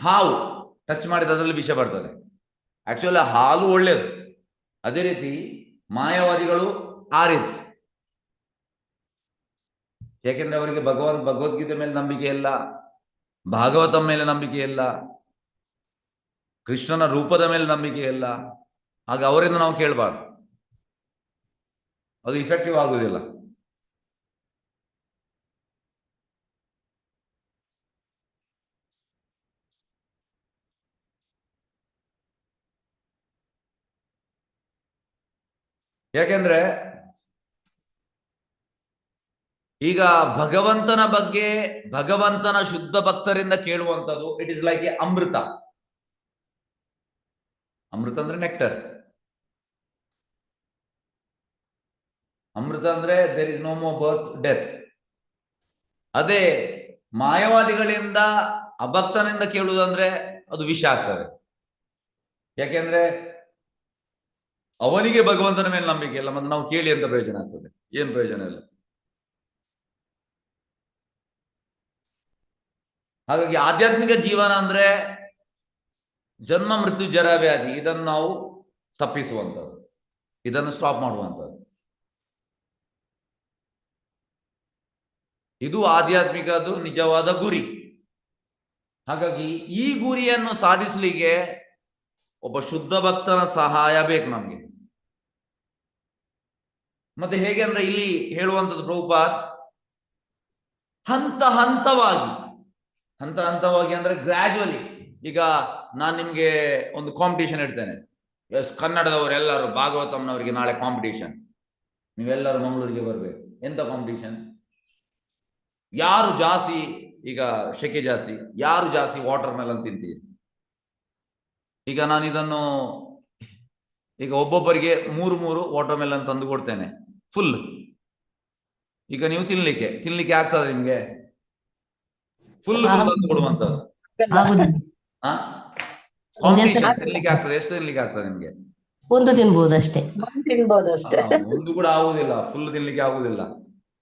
ಹಾವು ಟಚ್ ಮಾಡಿದ ಅದರಲ್ಲಿ ವಿಷ ಬರ್ತದೆ. ಆಕ್ಚುಲಿ ಹಾಲು ಒಳ್ಳೇದು. ಅದೇ ರೀತಿ ಮಾಯಾವಾದಿಗಳು ಆ ರೀತಿ. ಯಾಕೆಂದ್ರೆ ಅವರಿಗೆ ಭಗವದ್ಗೀತೆ ಮೇಲೆ ನಂಬಿಕೆ ಇಲ್ಲ, ಭಾಗವತಂ ಮೇಲೆ ನಂಬಿಕೆ ಇಲ್ಲ, ಕೃಷ್ಣನ ರೂಪದ ಮೇಲೆ ನಂಬಿಕೆ ಇಲ್ಲ. ಆಗ ಅವರಿಂದ ನಾವು ಕೇಳಬಾರ್ದು, ಅದು ಇಫೆಕ್ಟಿವ್ ಆಗುವುದಿಲ್ಲ. ಯಾಕೆಂದ್ರೆ ಈಗ ಭಗವಂತನ ಬಗ್ಗೆ, ಭಗವಂತನ ಶುದ್ಧ ಭಕ್ತರಿಂದ ಕೇಳುವಂಥದ್ದು, it is like a amrita. ಅಮೃತ ಅಂದ್ರೆ ನೆಕ್ಟರ್. ಅಮೃತ ಅಂದ್ರೆ there is no more birth death. ಅದೇ ಮಾಯವಾದಿಗಳಿಂದ, ಅಭಕ್ತನಿಂದ ಕೇಳುವುದಂದ್ರೆ ಅದು ವಿಷ ಆಗ್ತದೆ. ಯಾಕೆಂದ್ರೆ ಅವನಿಗೆ ಭಗವಂತನ ಮೇಲೆ ನಂಬಿಕೆ ಇಲ್ಲ, ಮತ್ತೆ ನಾವು ಕೇಳಿ ಎಂತ ಪ್ರಯೋಜನ ಆಗ್ತದೆ? ಏನ್ ಪ್ರಯೋಜನ ಇಲ್ಲ. ಹಾಗಾಗಿ ಆಧ್ಯಾತ್ಮಿಕ ಜೀವನ ಅಂದ್ರೆ ಜನ್ಮ ಮೃತ್ಯು ಜರ ವ್ಯಾಧಿ, ಇದನ್ನು ನಾವು ತಪ್ಪಿಸುವಂಥದ್ದು, ಇದನ್ನು ಸ್ಟಾಪ್ ಮಾಡುವಂಥದ್ದು. ಇದು ಆಧ್ಯಾತ್ಮಿಕದು ನಿಜವಾದ ಗುರಿ. ಹಾಗಾಗಿ ಈ ಗುರಿಯನ್ನು ಸಾಧಿಸಲಿಕ್ಕೆ ಒಬ್ಬ ಶುದ್ಧ ಭಕ್ತನ ಸಹಾಯ ಬೇಕು ನಮ್ಗೆ. ಮತ್ತೆ ಹೇಗೆ ಅಂದ್ರೆ ಇಲ್ಲಿ ಹೇಳುವಂಥದ್ದು ಪ್ರಭುಪಾದ್, ಹಂತ ಹಂತವಾಗಿ ಅಂದ್ರೆ ಗ್ರಾಜುವಲಿ. ಈಗ ನಾನು ನಿಮ್ಗೆ ಒಂದು ಕಾಂಪಿಟೇಷನ್ ಇಡ್ತೇನೆ. ಎಸ್, ಕನ್ನಡದವರೆಲ್ಲರೂ ಭಾಗವತಂನವರಿಗೆ ನಾಳೆ ಕಾಂಪಿಟೇಷನ್, ನೀವೆಲ್ಲರೂ ಮಂಗಳೂರಿಗೆ ಬರಬೇಕು. ಎಂತ ಕಾಂಪಿಟೇಷನ್? ಯಾರು ಜಾಸ್ತಿ, ಈಗ ಶೆಕೆ ಜಾಸ್ತಿ, ಯಾರು ಜಾಸ್ತಿ ವಾಟರ್ ಮೆಲನ್ ತಿಂತೀರಿ? ಈಗ ನಾನು ಇದನ್ನು ಈಗ ಒಬ್ಬೊಬ್ಬರಿಗೆ 3 ವಾಟರ್ ಮೆಲನ್ ತಂದು ಕೊಡ್ತೇನೆ ಫುಲ್. ಈಗ ನೀವು ತಿನ್ಲಿಕ್ಕೆ ಆಗ್ತದೆ ನಿಮ್ಗೆ? ಫುಲ್ ತಂದು ಕೊಡುವಂತದ್ದು ಕಾಂಪಿಟೇಷನ್ ತಿನ್ಲಿಕ್ಕೆ ಆಗ್ತದೆ? ಎಷ್ಟು ತಿನ್ಲಿಕ್ಕೆ ಆಗ್ತದೆ ನಿಮ್ಗೆ? ಒಂದು ತಿನ್ಬಹುದಷ್ಟೇ. ಒಂದು ಕೂಡ ಆಗುದಿಲ್ಲ, ಫುಲ್ ತಿನ್ಲಿಕ್ಕೆ ಆಗುದಿಲ್ಲ.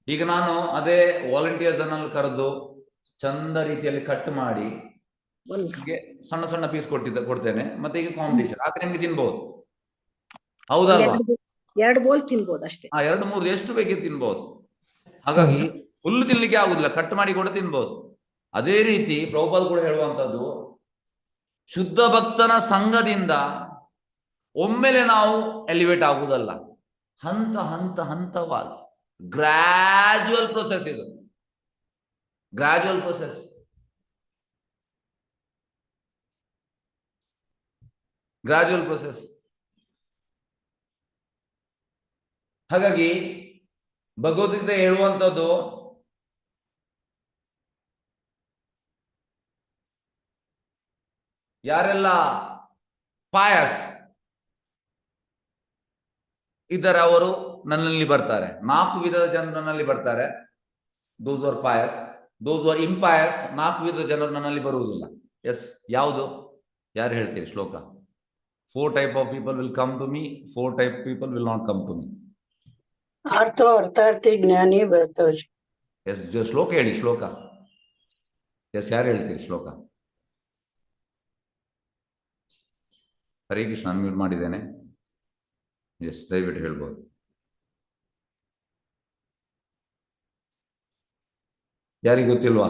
ಈಗ ನಾನು ಅದೇ ವಾಲಂಟಿಯರ್ಸ್ ಅನ್ನು ಕರೆದು ಚಂದ ರೀತಿಯಲ್ಲಿ ಕಟ್ ಮಾಡಿ ಸಣ್ಣ ಸಣ್ಣ ಪೀಸ್ ಕೊಡ್ತೇನೆ. ಮತ್ತೆ ಈಗ ಕಾಂಪಿಟೇಷನ್ ಆಗ ನಿಮ್ಗೆ ತಿನ್ಬಹುದು, ಹೌದಲ್ವಾ? 2 ಬೋಲ್ ತಿನ್ಬಹುದು ಅಷ್ಟೇ. 2-3 ಎಷ್ಟು ಬೇಕಿತ್ತು ತಿನ್ಬಹುದು. ಹಾಗಾಗಿ ಫುಲ್ ತಿನ್ಲಿಕ್ಕೆ ಆಗುದಿಲ್ಲ, ಕಟ್ ಮಾಡಿ ಕೂಡ ತಿನ್ಬಹುದು. ಅದೇ ರೀತಿ ಪ್ರಭುಪಾದ ಕೂಡ ಹೇಳುವಂತದ್ದು, ಶುದ್ಧ ಭಕ್ತನ ಸಂಘದಿಂದ ಒಮ್ಮೆಲೆ ನಾವು ಎಲಿವೇಟ್ ಆಗುವುದಲ್ಲ, ಹಂತವಾಗಿ ಗ್ರಾಜುವಲ್ ಪ್ರೊಸೆಸ್ ಇದು, ಗ್ರಾಜುವಲ್ ಪ್ರೊಸೆಸ್. Gradual process. ಹಾಗಾಗಿ ಭಗವದ್ಗೀತೆ ಹೇಳುವಂಥದ್ದು ಯಾರೆಲ್ಲ ಪಾಯಸ್ ಇದ್ದಾರೆ ಅವರು ನನ್ನಲ್ಲಿ ಬರ್ತಾರೆ. 4 ವಿಧದ ಜನರು ನನ್ನಲ್ಲಿ ಬರ್ತಾರೆ. Those are pious. Those are impious, 4 ವಿಧದ ಜನರು ನನ್ನಲ್ಲಿ ಬರುವುದಿಲ್ಲ. ಎಸ್, ಯಾವುದು? ಯಾರು ಹೇಳ್ತೀರಿ ಶ್ಲೋಕ? 4 type of people will come to me, 4 type people will not come to me. ಅರ್ಥೋ ಅರ್ಥಾರ್ಥಿ ಜ್ಞಾನಿ ಭರತೋಷ. ಎಸ್, ಶ್ಲೋಕ ಹೇಳಿ, ಶ್ಲೋಕ. ಎಸ್, ಯಾರು ಹೇಳ್ತೀರಿ ಶ್ಲೋಕ? ಹರೇ ಕೃಷ್ಣ, ಅನ್ಮ್ಯೂಟ್ ಮಾಡಿದ್ದೇನೆ. ಎಸ್, ದಯವಿಟ್ಟು ಹೇಳ್ಬೋದು. ಯಾರಿಗೆ ಗೊತ್ತಿಲ್ವಾ?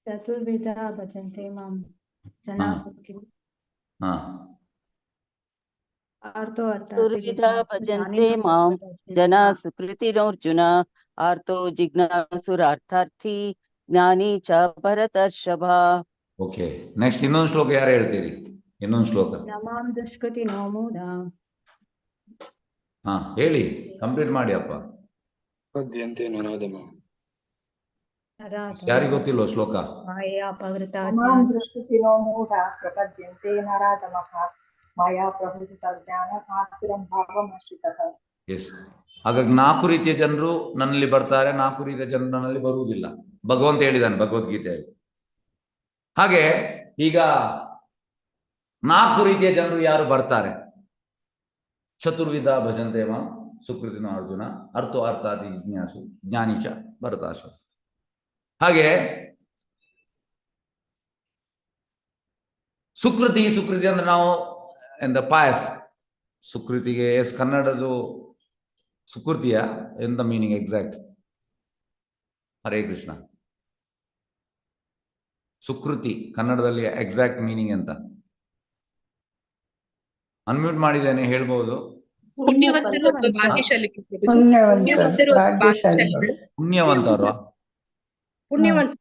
ಚತುರ್ವಿಧ ಭಜಂತೆ ಮಾಂ ಜನ ಹಾ. ಸುಖಿ ಹಾ, ಅರ್ಥೋ ಅರ್ಥಾರ್ಥಿ ಚತುರ್ವಿಧ ಭಜಂತೆ ಜ್ಞಾನಿ ಮಾಂ ಜನ ಭರತೋಷ. ಸುಕೃತಿನೋರ್ಜುನ ಆರ್ತೋ ಜಿಜ್ಞಾಸುರಾರ್ಥಾರ್ಥಿ ಜ್ಞಾನಿ ಚ ಭರತರ್ಷಭ. ಓಕೆ. ನೆಕ್ಸ್ಟ್ ಇನ್ನೊಂದು ಶ್ಲೋಕ ಯಾರು ಹೇಳ್ತೀರಿ? ಇನ್ನೊಂದು ಶ್ಲೋಕ. ನಮಾಂ ದುಷ್ಕೃತಿ ನೋ ಮೂಢ ಹಾ, ಹೇಳಿ, ಕಂಪ್ಲೀಟ್ ಮಾಡಿ ಅಪ್ಪ. ನರಾಧ ಯಾರಿಗೆ ಗೊತ್ತಿಲ್ವ ಶ್ಲೋಕ? ಮಾಯಾ ಅಪಹೃತ ಮಾಂ ದೃಷ್ಟಿನೋ ಮೂಢ ಪ್ರಪದ್ಯಂತೆ ನರಾಧಮಃ ಮಾಯಾ ಪ್ರಭೃತ ಜ್ಞಾನ ಆಸ್ತಿರಂ ಭಾವಮಾಶ್ರಿತಃ. ಎಸ್. ಹಾಗಾಗಿ 4 ರೀತಿಯ ಜನರು ನನ್ನಲ್ಲಿ ಬರ್ತಾರೆ, 4 ರೀತಿಯ ಜನರು ನನ್ನಲ್ಲಿ ಬರುವುದಿಲ್ಲ. ಭಗವಂತ ಹೇಳಿದ್ದಾನೆ ಭಗವದ್ಗೀತೆಯಲ್ಲಿ. ಹಾಗೆ ಈಗ 4 ರೀತಿಯ ಜನರು ಯಾರು ಬರ್ತಾರೆ? ಚತುರ್ವಿಧ ಭಜಂತೆ ಮಾಂ ಸುಕೃತಿನೋ ಅರ್ಜುನ ಅರ್ಥೋ ಅರ್ಥಾದಿ ಜಿಜ್ಞಾಸು ಜ್ಞಾನಿ ಚ ಭರತಾಶ. ಹಾಗೆ ಸುಕೃತಿ ಅಂದ್ರೆ ನಾವು ಎಂದ ಪಾಯಸ್. ಸುಕೃತಿಗೆ ಎಸ್, ಕನ್ನಡದು ಸುಕೃತಿಯ ಎಂತ ಮೀನಿಂಗ್ ಎಕ್ಸಾಕ್ಟ್? ಹರೇ ಕೃಷ್ಣ. ಸುಕೃತಿ ಕನ್ನಡದಲ್ಲಿ ಎಕ್ಸಾಕ್ಟ್ ಮೀನಿಂಗ್ ಅಂತ? ಅನ್ಮ್ಯೂಟ್ ಮಾಡಿದ್ದೇನೆ, ಹೇಳ್ಬಹುದು. ಪುಣ್ಯವಂತರು, ಭಾಗ್ಯಶಾಲಿಗಳು. ಪುಣ್ಯವಂತರು. ಪುಣ್ಯವಂತ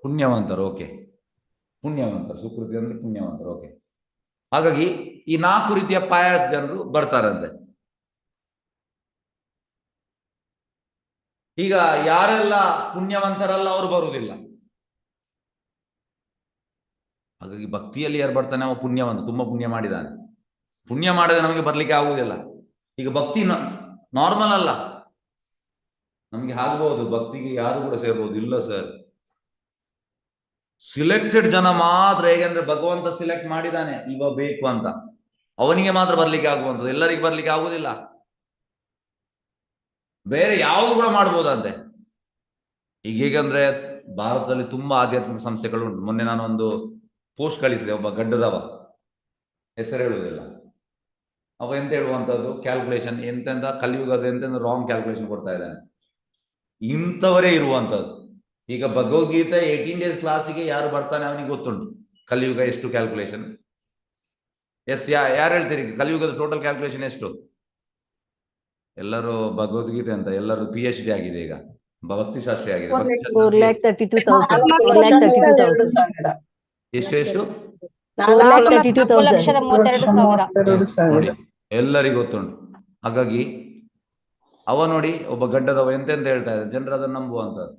ಪುಣ್ಯವಂತರು, ಓಕೆ. ಪುಣ್ಯವಂತರು, ಸುಕೃತಿ ಅಂದ್ರೆ ಪುಣ್ಯವಂತರು, ಓಕೆ. ಹಾಗಾಗಿ ಈ 4 ರೀತಿಯ ಪಾಯಸ್ ಜನರು ಬರ್ತಾರಂತೆ. ಈಗ ಯಾರೆಲ್ಲ ಪುಣ್ಯವಂತರಲ್ಲ ಅವರು ಬರುವುದಿಲ್ಲ. ಹಾಗಾಗಿ ಭಕ್ತಿಯಲ್ಲಿ ಯಾರು ಬರ್ತಾನೆ ಅವ ಪುಣ್ಯವಂತ, ತುಂಬಾ ಪುಣ್ಯ ಮಾಡಿದ್ದಾನೆ. ಪುಣ್ಯ ಮಾಡದೆ ನಮಗೆ ಬರ್ಲಿಕ್ಕೆ ಆಗುವುದಿಲ್ಲ. ಈಗ ಭಕ್ತಿ ನಾರ್ಮಲ್ ಅಲ್ಲ. ನಮ್ಗೆ ಆಗ್ಬಹುದು, ಭಕ್ತಿಗೆ ಯಾರು ಕೂಡ ಸೇರ್ಬೋದು. ಇಲ್ಲ ಸರ್, ಸಿಲೆಕ್ಟೆಡ್ ಜನ ಮಾತ್ರ. ಹೇಗೆಂದ್ರೆ ಭಗವಂತ ಸಿಲೆಕ್ಟ್ ಮಾಡಿದ್ದಾನೆ, ಇವ ಬೇಕು ಅಂತ, ಅವನಿಗೆ ಮಾತ್ರ ಬರ್ಲಿಕ್ಕೆ ಆಗುವಂಥದ್ದು, ಎಲ್ಲರಿಗೆ ಬರ್ಲಿಕ್ಕೆ ಆಗುವುದಿಲ್ಲ. ಬೇರೆ ಯಾವುದು ಕೂಡ ಮಾಡ್ಬೋದಂತೆ. ಈಗ ಹೇಗಂದ್ರೆ ಭಾರತದಲ್ಲಿ ತುಂಬಾ ಆಧ್ಯಾತ್ಮಿಕ ಸಂಸ್ಥೆಗಳು ಉಂಟು. ಮೊನ್ನೆ ನಾನು ಒಂದು ಪೋಸ್ಟ್ ಕಳಿಸಿದೆ, ಒಬ್ಬ ಗಡ್ಡದವ, ಹೆಸರು ಹೇಳುವುದಿಲ್ಲ. ಅವ ಎಂತ ಹೇಳುವಂಥದ್ದು, ಕ್ಯಾಲ್ಕುಲೇಷನ್ ಎಂತೆಂತ ಕಲಿಯುಗದ ಎಂತೆಂತ ರಾಂಗ್ ಕ್ಯಾಲ್ಕುಲೇಷನ್ ಕೊಡ್ತಾ ಇದ್ದಾನೆ. ಇಂಥವರೇ ಇರುವಂಥದ್ದು. ಈಗ ಭಗವದ್ಗೀತೆ 18 days ಕ್ಲಾಸಿಗೆ ಯಾರು ಬರ್ತಾನೆ ಅವನಿಗೆ ಗೊತ್ತುಂಟು ಕಲಿಯುಗ ಎಷ್ಟು ಕ್ಯಾಲ್ಕುಲೇಷನ್. ಎಸ್, ಯಾರು ಹೇಳ್ತೀರಿ ಕಲಿಯುಗದ ಟೋಟಲ್ ಕ್ಯಾಲ್ಕುಲೇಷನ್ ಎಷ್ಟು? ಎಲ್ಲರೂ ಭಗವದ್ಗೀತೆ ಅಂತ ಎಲ್ಲರೂ PhD ಆಗಿದೆ, ಈಗ ಭಕ್ತಿಶಾಸ್ತ್ರಿ ಆಗಿದೆ. 4,32,000. ಎಷ್ಟು ಎಷ್ಟು? 4,32,000. ನೋಡಿ, ಎಲ್ಲರಿಗೂ ಗೊತ್ತುಂಟು. ಹಾಗಾಗಿ ಅವ ನೋಡಿ, ಒಬ್ಬ ಗಡ್ಡದವ ಎಂತೆಂತ ಹೇಳ್ತಾ ಇದ್ದಾರೆ, ಜನರು ಅದನ್ನು ನಂಬುವಂಥದ್ದು.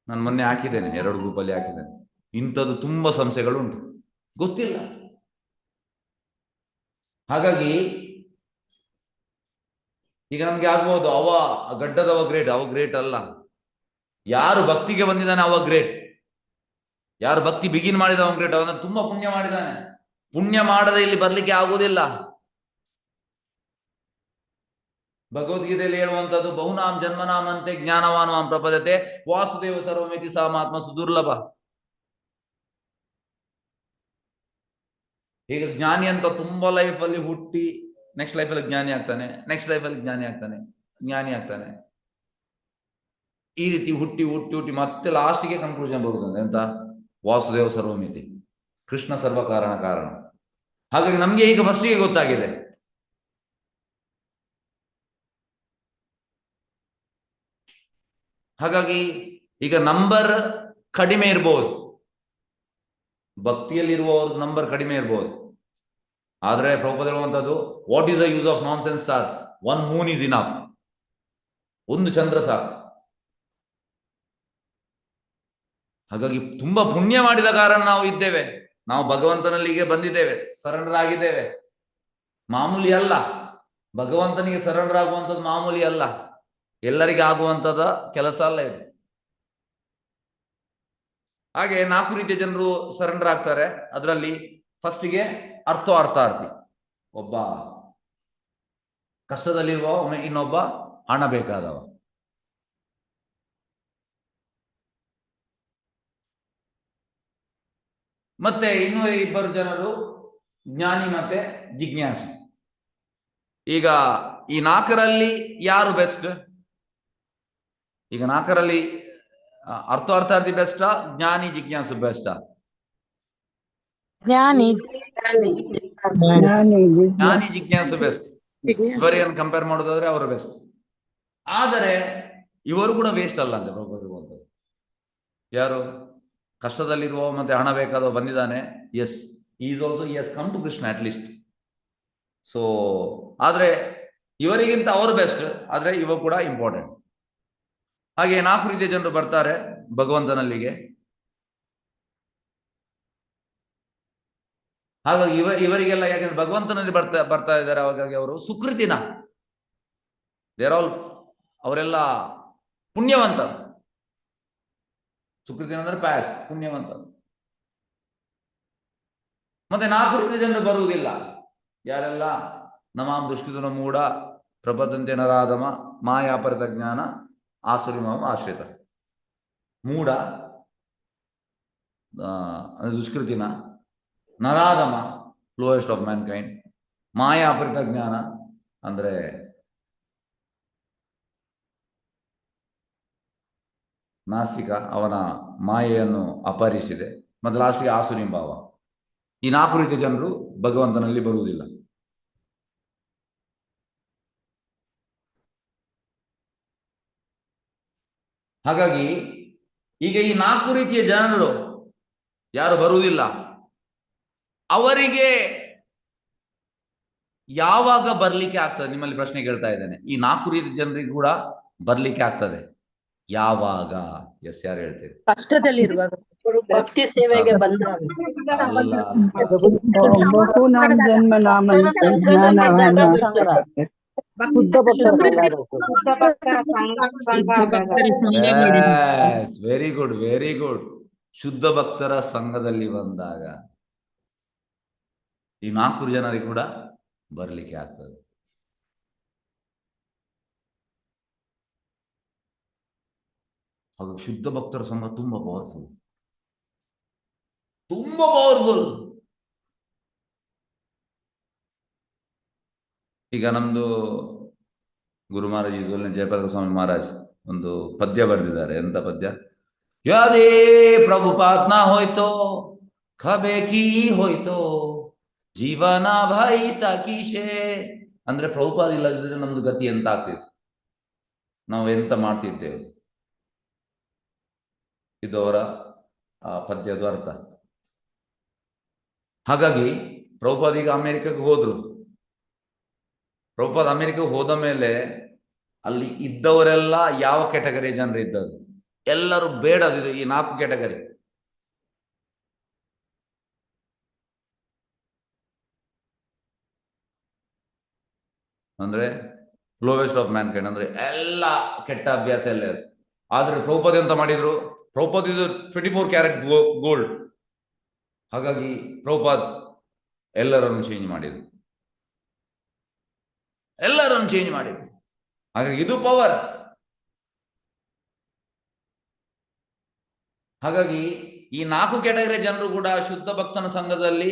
ನಾನು ಮೊನ್ನೆ ಹಾಕಿದ್ದೇನೆ, 2 ಗ್ರೂಪಲ್ಲಿ ಹಾಕಿದ್ದೇನೆ. ಇಂಥದ್ದು ತುಂಬಾ ಸಂಸ್ಥೆಗಳು ಉಂಟು, ಗೊತ್ತಿಲ್ಲ. ಹಾಗಾಗಿ ಈಗ ನಮ್ಗೆ ಆಗ್ಬಹುದು, ಅವ ಗಡ್ಡದವ ಗ್ರೇಟ್, ಅವ ಗ್ರೇಟ್ ಅಲ್ಲ. ಯಾರು ಭಕ್ತಿಗೆ ಬಂದಿದ್ದಾನೆ ಅವ ಗ್ರೇಟ್. ಯಾರು ಭಕ್ತಿ ಬಿಗಿನ್ ಮಾಡಿದ ಅವ ಗ್ರೇಟ್. ಅವನ ತುಂಬಾ ಪುಣ್ಯ ಮಾಡಿದ್ದಾನೆ. ಪುಣ್ಯ ಮಾಡದೆ ಇಲ್ಲಿ ಬರ್ಲಿಕ್ಕೆ ಆಗುವುದಿಲ್ಲ. ಭಗವದ್ಗೀತೆಯಲ್ಲಿ ಹೇಳುವಂತದ್ದು, ಬಹುನಾಂ ಜನ್ಮನಾಮಂತೆ ಜ್ಞಾನವಾನ್ ಪ್ರಪದತೆ ವಾಸುದೇವ ಸರ್ವಮಿತಿ ಸಾಮಾತ್ಮ ಸುದುರ್ಲಭ. ಈಗ ಜ್ಞಾನಿ ಅಂತ ತುಂಬಾ ಲೈಫಲ್ಲಿ ಹುಟ್ಟಿ ನೆಕ್ಸ್ಟ್ ಲೈಫಲ್ಲಿ ಜ್ಞಾನಿ ಆಗ್ತಾನೆ, ನೆಕ್ಸ್ಟ್ ಲೈಫಲ್ಲಿ ಜ್ಞಾನಿ ಆಗ್ತಾನೆ. ಈ ರೀತಿ ಹುಟ್ಟಿ ಹುಟ್ಟಿ ಹುಟ್ಟಿ ಮತ್ತೆ ಲಾಸ್ಟಿಗೆ ಕನ್ಕ್ಲೂಷನ್ ಬರುತ್ತದೆ ಎಂತ? ವಾಸುದೇವ ಸರ್ವಮಿತಿ, ಕೃಷ್ಣ ಸರ್ವ ಕಾರಣ. ಹಾಗಾಗಿ ನಮ್ಗೆ ಈಗ ಫಸ್ಟಿಗೆ ಗೊತ್ತಾಗಿದೆ, ಹಾಗಾಗಿ ಈಗ ನಂಬರ್ ಕಡಿಮೆ ಇರ್ಬೋದು, ಭಕ್ತಿಯಲ್ಲಿರುವವ್ರ ನಂಬರ್ ಕಡಿಮೆ ಇರ್ಬೋದು. ಆದ್ರೆ ಪ್ರಭುಪಾದ ಹೇಳುವಂಥದ್ದು, what is the use of non sense stars? One Moon is enough. ಒಂದು ಚಂದ್ರ ಸಾಕು. ಹಾಗಾಗಿ ತುಂಬಾ ಪುಣ್ಯ ಮಾಡಿದ ಕಾರಣ ನಾವು ಇದ್ದೇವೆ, ನಾವು ಭಗವಂತನಲ್ಲಿಗೆ ಬಂದಿದ್ದೇವೆ, ಸರೆಂಡರ್ ಆಗಿದ್ದೇವೆ. ಮಾಮೂಲಿ ಅಲ್ಲ, ಭಗವಂತನಿಗೆ ಸರೆಂಡರ್ ಆಗುವಂಥದ್ದು ಮಾಮೂಲಿ ಅಲ್ಲ, ಎಲ್ಲರಿಗೆ ಆಗುವಂಥದ ಕೆಲಸ ಅಲ್ಲ ಇದು. ಹಾಗೆ 4 ರೀತಿಯ ಜನರು ಸರೆಂಡರ್ ಆಗ್ತಾರೆ. ಅದರಲ್ಲಿ ಫಸ್ಟಿಗೆ ಅರ್ಥಾರ್ಥಿ, ಒಬ್ಬ ಕಷ್ಟದಲ್ಲಿರುವ, ಇನ್ನೊಬ್ಬ ಹಣ ಬೇಕಾದವ. ಮತ್ತೆ ಇನ್ನೂ 2 ಜನರು ಜ್ಞಾನಿ ಮತ್ತೆ ಜಿಜ್ಞಾಸು. ಈಗ ಈ 4ರಲ್ಲಿ ಯಾರು ಬೆಸ್ಟ್? ಈಗ 4ರಲ್ಲಿ ಅರ್ಥಾರ್ಥಿ ಬೆಸ್ಟಾ, ಜ್ಞಾನಿ ಜಿಜ್ಞಾಸು ಬೆಸ್ಟಾ? ಜ್ಞಾನಿ. ಜ್ಞಾನಿ ಜಿಜ್ಞಾಸು ಬೆಸ್ಟ್. ಇವರಿಯನ್ನು ಕಂಪೇರ್ ಮಾಡೋದಾದ್ರೆ ಅವರು ಬೆಸ್ಟ್. ಆದರೆ ಇವರು ಕೂಡ ವೇಸ್ಟ್ ಅಲ್ಲ ಅಂತ ಪ್ರಭುಪಾದರು. ಯಾರು ಕಷ್ಟದಲ್ಲಿರುವ ಮತ್ತೆ ಹಣ ಬೇಕಾದವ ಬಂದಿದ್ದಾನೆ, yes, is also yes come to Krishna at least. So ಆದ್ರೆ ಇವರಿಗಿಂತ ಅವರು ಬೆಸ್ಟ್, ಆದ್ರೆ ಇವ ಕೂಡ ಇಂಪಾರ್ಟೆಂಟ್. ಹಾಗೆ 4 ರೀತಿಯ ಜನರು ಬರ್ತಾರೆ ಭಗವಂತನಲ್ಲಿಗೆ. ಹಾಗಾಗಿ ಇವರಿಗೆಲ್ಲ ಯಾಕಂದ್ರೆ ಭಗವಂತನಲ್ಲಿ ಬರ್ತಾ ಇದ್ದಾರೆ, ಹಾಗಾಗಿ ಅವರು ಸುಕೃತಿನ, ದೇರ್ ಆಲ್, ಅವರೆಲ್ಲ ಪುಣ್ಯವಂತ. ಸುಕೃತಿನ ಅಂದ್ರೆ ಪ್ಯಾಸ್, ಪುಣ್ಯವಂತ. ಮತ್ತೆ 4 ರೀತಿಯ ಜನರು ಬರುವುದಿಲ್ಲ. ಯಾರೆಲ್ಲ? ನಮಾಂ ದುಷ್ಕೃತನ ಮೂಢ ಪ್ರಬದಂತೆ ನರಾಧಮ ಮಾಯಾಪರಿತ ಜ್ಞಾನ ಆಸುರಿಮಾಂ ಆಶ್ರಿತ. ಮೂಢ ಅಂದ್ರೆ ದುಷ್ಕೃತಿನ, ನರಾಧಮ ಲೋಯೆಸ್ಟ್ ಆಫ್ ಮ್ಯಾನ್ ಕೈಂಡ್, ಮಾಯಾಪರಿತ ಜ್ಞಾನ ಅಂದ್ರೆ ನಾಸ್ತಿಕ, ಅವನ ಮಾಯೆಯನ್ನು ಅಪಹರಿಸಿದೆ. ಮತ್ತೆ ಲಾಸ್ಟ್ಗೆ ಆಸುರಿಭಾವ. ಈ 4 ರೀತಿಯ ಜನರು ಭಗವಂತನಲ್ಲಿ ಬರುವುದಿಲ್ಲ. ಹಾಗಾಗಿ ಈಗ ಈ 4 ರೀತಿಯ ಜನರು ಯಾರು ಬರುವುದಿಲ್ಲ, ಅವರಿಗೆ ಯಾವಾಗ ಬರ್ಲಿಕ್ಕೆ ಆಗ್ತದೆ? ನಿಮ್ಮಲ್ಲಿ ಪ್ರಶ್ನೆ ಕೇಳ್ತಾ ಇದ್ದೇನೆ. ಈ 4 ರೀತಿಯ ಜನರಿಗೆ ಕೂಡ ಬರ್ಲಿಕ್ಕೆ ಆಗ್ತದೆ ಯಾವಾಗ? ಎಸ್, ಯಾರು ಹೇಳ್ತೀರಿ? ಕಷ್ಟದಲ್ಲಿರುವಾಗ, ಭಕ್ತಿ ಸೇವೆಗೆ ಬಂದಾಗ, ಬಹುನಾಂ ಜನ್ಮ ನಾಮಂತೆ ಜ್ಞಾನವಾನ ವೆರಿ ಗುಡ್, ವೆರಿ ಗುಡ್. ಶುದ್ಧ ಭಕ್ತರ ಸಂಘದಲ್ಲಿ ಬಂದಾಗ ಈ 4 ಜನರಿಗೆ ಕೂಡ ಬರ್ಲಿಕ್ಕೆ ಆಗ್ತದೆ. ಹಾಗೂ ಶುದ್ಧ ಭಕ್ತರ ಸಂಘ ತುಂಬಾ ಪವರ್ಫುಲ್, ತುಂಬಾ ಪವರ್ಫುಲ್. ಈಗ ನಮ್ದು ಗುರು ಮಹಾರಾಜ್ ಯೂಸುವಲ್ ಜಯಪದ್ರ ಸ್ವಾಮಿ ಮಹಾರಾಜ್ ಒಂದು ಪದ್ಯ ಬರೆದಿದ್ದಾರೆ. ಎಂತ ಪದ್ಯ? ಯಾದೇ ಪ್ರಭುಪಾತ್ನ ಹೋಯ್ತೋ ಖಬೇಕಿ ಹೋಯ್ತೋ ಜೀವನ ಭಾಯಿ ತಾಕೀಶೆ. ಅಂದ್ರೆ ಪ್ರಭುಪಾದ ಇಲ್ಲದಿದ್ರೆ ನಮ್ದು ಗತಿ ಎಂತ ಆಗ್ತಿತ್ತು, ನಾವು ಎಂತ ಮಾಡ್ತಿದ್ದೇವೆ. ಇದು ಅವರ ಪದ್ಯದ ಅರ್ಥ. ಹಾಗಾಗಿ ಪ್ರಭುಪಾದ ಈಗ ಅಮೆರಿಕಕ್ಕೆ ಹೋದ್ರು. ಪ್ರಭುಪಾದ ಅಮೆರಿಕಕ್ಕೆ ಹೋದ ಮೇಲೆ ಅಲ್ಲಿ ಇದ್ದವರೆಲ್ಲ ಯಾವ ಕ್ಯಾಟಗರಿ ಜನರು ಇದ್ದದ್ದು? ಎಲ್ಲರೂ ಬೇಡದಿದ್ದು ಈ 4 ಕ್ಯಾಟಗರಿ. ಅಂದ್ರೆ ಲೋವೆಸ್ಟ್ ಆಫ್ ಮ್ಯಾನ್ ಕೈಂಡ್, ಅಂದ್ರೆ ಎಲ್ಲ ಕೆಟ್ಟ ಅಭ್ಯಾಸ ಎಲ್ಲ ಅದು. ಆದ್ರೆ ಪ್ರಭುಪಾದ ಎಂತ ಮಾಡಿದ್ರು? ಪ್ರಭುಪಾದ ಇದು 24 ಕ್ಯಾರೆಟ್ ಗೋಲ್ಡ್. ಹಾಗಾಗಿ ಪ್ರಭುಪಾದ್ ಎಲ್ಲರನ್ನು ಚೇಂಜ್ ಮಾಡಿದ್ರು, ಎಲ್ಲರನ್ನು ಚೇಂಜ್ ಮಾಡಿದ್ರು. ಹಾಗಾಗಿ ಇದು ಪವರ್. ಹಾಗಾಗಿ ಈ 4 ಕ್ಯಾಟಗರಿ ಜನರು ಕೂಡ ಶುದ್ಧ ಭಕ್ತನ ಸಂಘದಲ್ಲಿ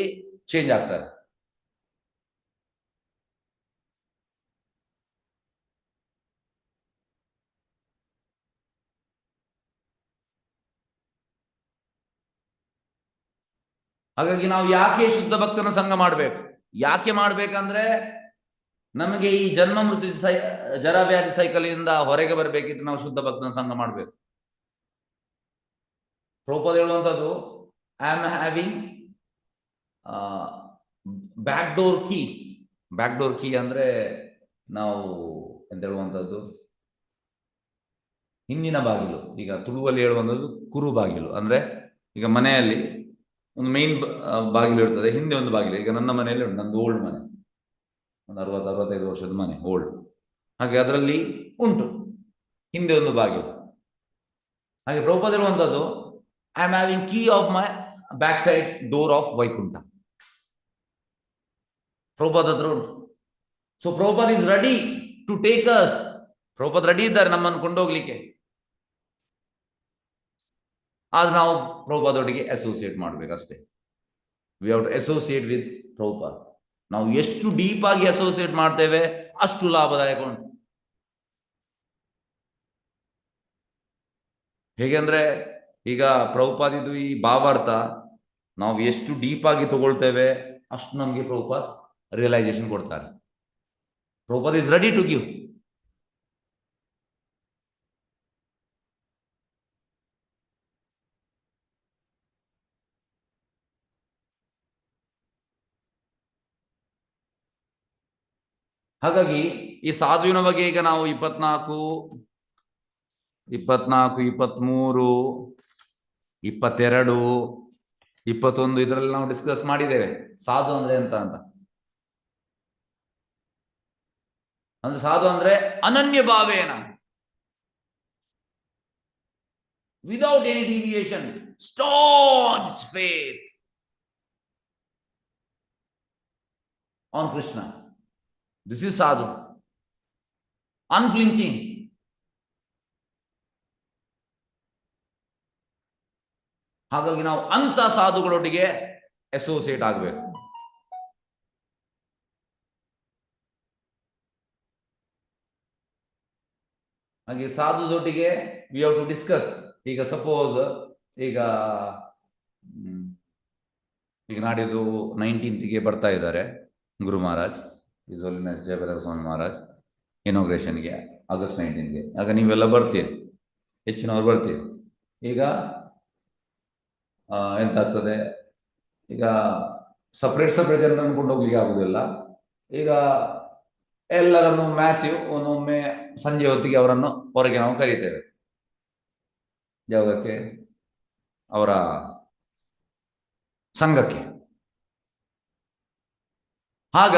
ಚೇಂಜ್ ಆಗ್ತಾರೆ. ಹಾಗಾಗಿ ನಾವು ಯಾಕೆ ಶುದ್ಧ ಭಕ್ತನ ಸಂಘ ಮಾಡ್ಬೇಕು? ಯಾಕೆ ಮಾಡ್ಬೇಕಂದ್ರೆ ನಮಗೆ ಈ ಜನ್ಮ ಮೃತ್ಯು ಜರ ವ್ಯಾಧಿ ಸೈಕಲಿಂದ ಹೊರಗೆ ಬರಬೇಕಿದ್ರೆ ನಾವು ಶುದ್ಧ ಭಕ್ತನ ಸಂಘ ಮಾಡಬೇಕು. ಪ್ರಭುಪಾದ ಹೇಳುವಂಥದ್ದು, I am having back door key. Back door key ಅಂದ್ರೆ ನಾವು ಎಂತ ಹೇಳುವಂಥದ್ದು, ಹಿಂದಿನ ಬಾಗಿಲು. ಈಗ ತುಳುವಲ್ಲಿ ಹೇಳುವಂಥದ್ದು ಕುರು ಬಾಗಿಲು. ಅಂದ್ರೆ ಈಗ ಮನೆಯಲ್ಲಿ ಒಂದು ಮೇನ್ ಬಾಗಿಲು ಇರ್ತದೆ, ಹಿಂದೆ ಒಂದು ಬಾಗಿಲು. ಈಗ ನನ್ನ ಮನೆಯಲ್ಲಿ ಉಂಟು, ನಂದು ಓಲ್ಡ್ ಮನೆ, ಒಂದು 60-65 ವರ್ಷದ ಮನೆ, ಓಲ್ಡ್. ಹಾಗೆ ಅದರಲ್ಲಿ ಉಂಟು ಹಿಂದೆ ಒಂದು ಬಾಗಿಲು. ಹಾಗೆ ಪ್ರಭುಪಾದ ಹೇಳುವಂಥದ್ದು, I am having key of my back side door of Vaikuntha. Prabhupada ಹತ್ರ ಉಂಟು. So Prabhupada is ready to take us. Prabhupada ready ಇದ್ದಾರೆ ನಮ್ಮನ್ನು ಕೊಂಡೋಗ್ಲಿಕ್ಕೆ. ಆದ್ರೆ ನಾವು ಪ್ರಭುಪಾದೊಟ್ಟಿಗೆ ಅಸೋಸಿಯೇಟ್ ಮಾಡ್ಬೇಕಷ್ಟೇ. We have to associate with Prabhupada. ನಾವು ಎಷ್ಟು ಡೀಪ್ ಆಗಿ ಅಸೋಸಿಯೇಟ್ ಮಾಡ್ತೇವೆ ಅಷ್ಟು ಲಾಭದಾಯಕ ಉಂಟು. ಹೇಗೆಂದ್ರೆ ಈಗ ಪ್ರಭುಪಾದಿದು ಈ ಭಾವಾರ್ಥ ನಾವು ಎಷ್ಟು ಡೀಪ್ ಆಗಿ ತಗೊಳ್ತೇವೆ ಅಷ್ಟು ನಮಗೆ ಪ್ರಭುಪಾದ್ ರಿಯಲೈಸೇಷನ್ ಕೊಡ್ತಾರೆ. Prabhupad is ready to give. ಹಾಗಾಗಿ ಈ ಸಾಧುವಿನ ಬಗ್ಗೆ ಈಗ ನಾವು 24, 23, 22, 21 ಇದರಲ್ಲಿ ನಾವು ಡಿಸ್ಕಸ್ ಮಾಡಿದ್ದೇವೆ ಸಾಧು ಅಂದ್ರೆ ಎಂತ ಅಂತ. ಅಂದ್ರೆ ಸಾಧು ಅಂದ್ರೆ ಅನನ್ಯ ಭಾವೇನ, without any deviation, staunch faith on Krishna. This is sadhu. Unflinching. ಹಾಗಾಗಿ ನಾವು ಅಂತ ಸಾಧುಗಳೊಟ್ಟಿಗೆ ಅಸೋಸಿಯೇಟ್ ಆಗಬೇಕು. ಹಾಗೆ ಸಾಧುದೊಟ್ಟಿಗೆ ವಿ ಹ್ಯಾವ್ ಟು ಡಿಸ್ಕಸ್. ಈಗ ಸಪೋಸ್ ಈಗ ನಾಡಿದ್ದು 19th ಬರ್ತಾ ಇದ್ದಾರೆ ಗುರು ಮಹಾರಾಜ್, His Holiness ಜಯಪ್ರಕಾಶ ಸ್ವಾಮಿ ಮಹಾರಾಜ್ ಇನಾಗ್ರೇಷನ್ಗೆ, August 19th. ಆಗ ನೀವೆಲ್ಲ ಬರ್ತೀರಿ, ಹೆಚ್ಚಿನವ್ರು ಬರ್ತೀರಿ. ಈಗ ಎಂತಾಗ್ತದೆ, ಈಗ ಸಪ್ರೇಟ್ ಜನರನ್ನು ಕೊಂಡೋಗ್ಲಿಕ್ಕೆ ಆಗುದಿಲ್ಲ. ಈಗ ಎಲ್ಲರನ್ನು ಮ್ಯಾಸಿವ್ ಒಮ್ಮೆ ಸಂಜೆ ಹೊತ್ತಿಗೆ ಅವರನ್ನು ಹೊರಗೆ ನಾವು ಕರೀತೇವೆ. ಯಾವುದಕ್ಕೆ? ಅವರ ಸಂಘಕ್ಕೆ. ಆಗ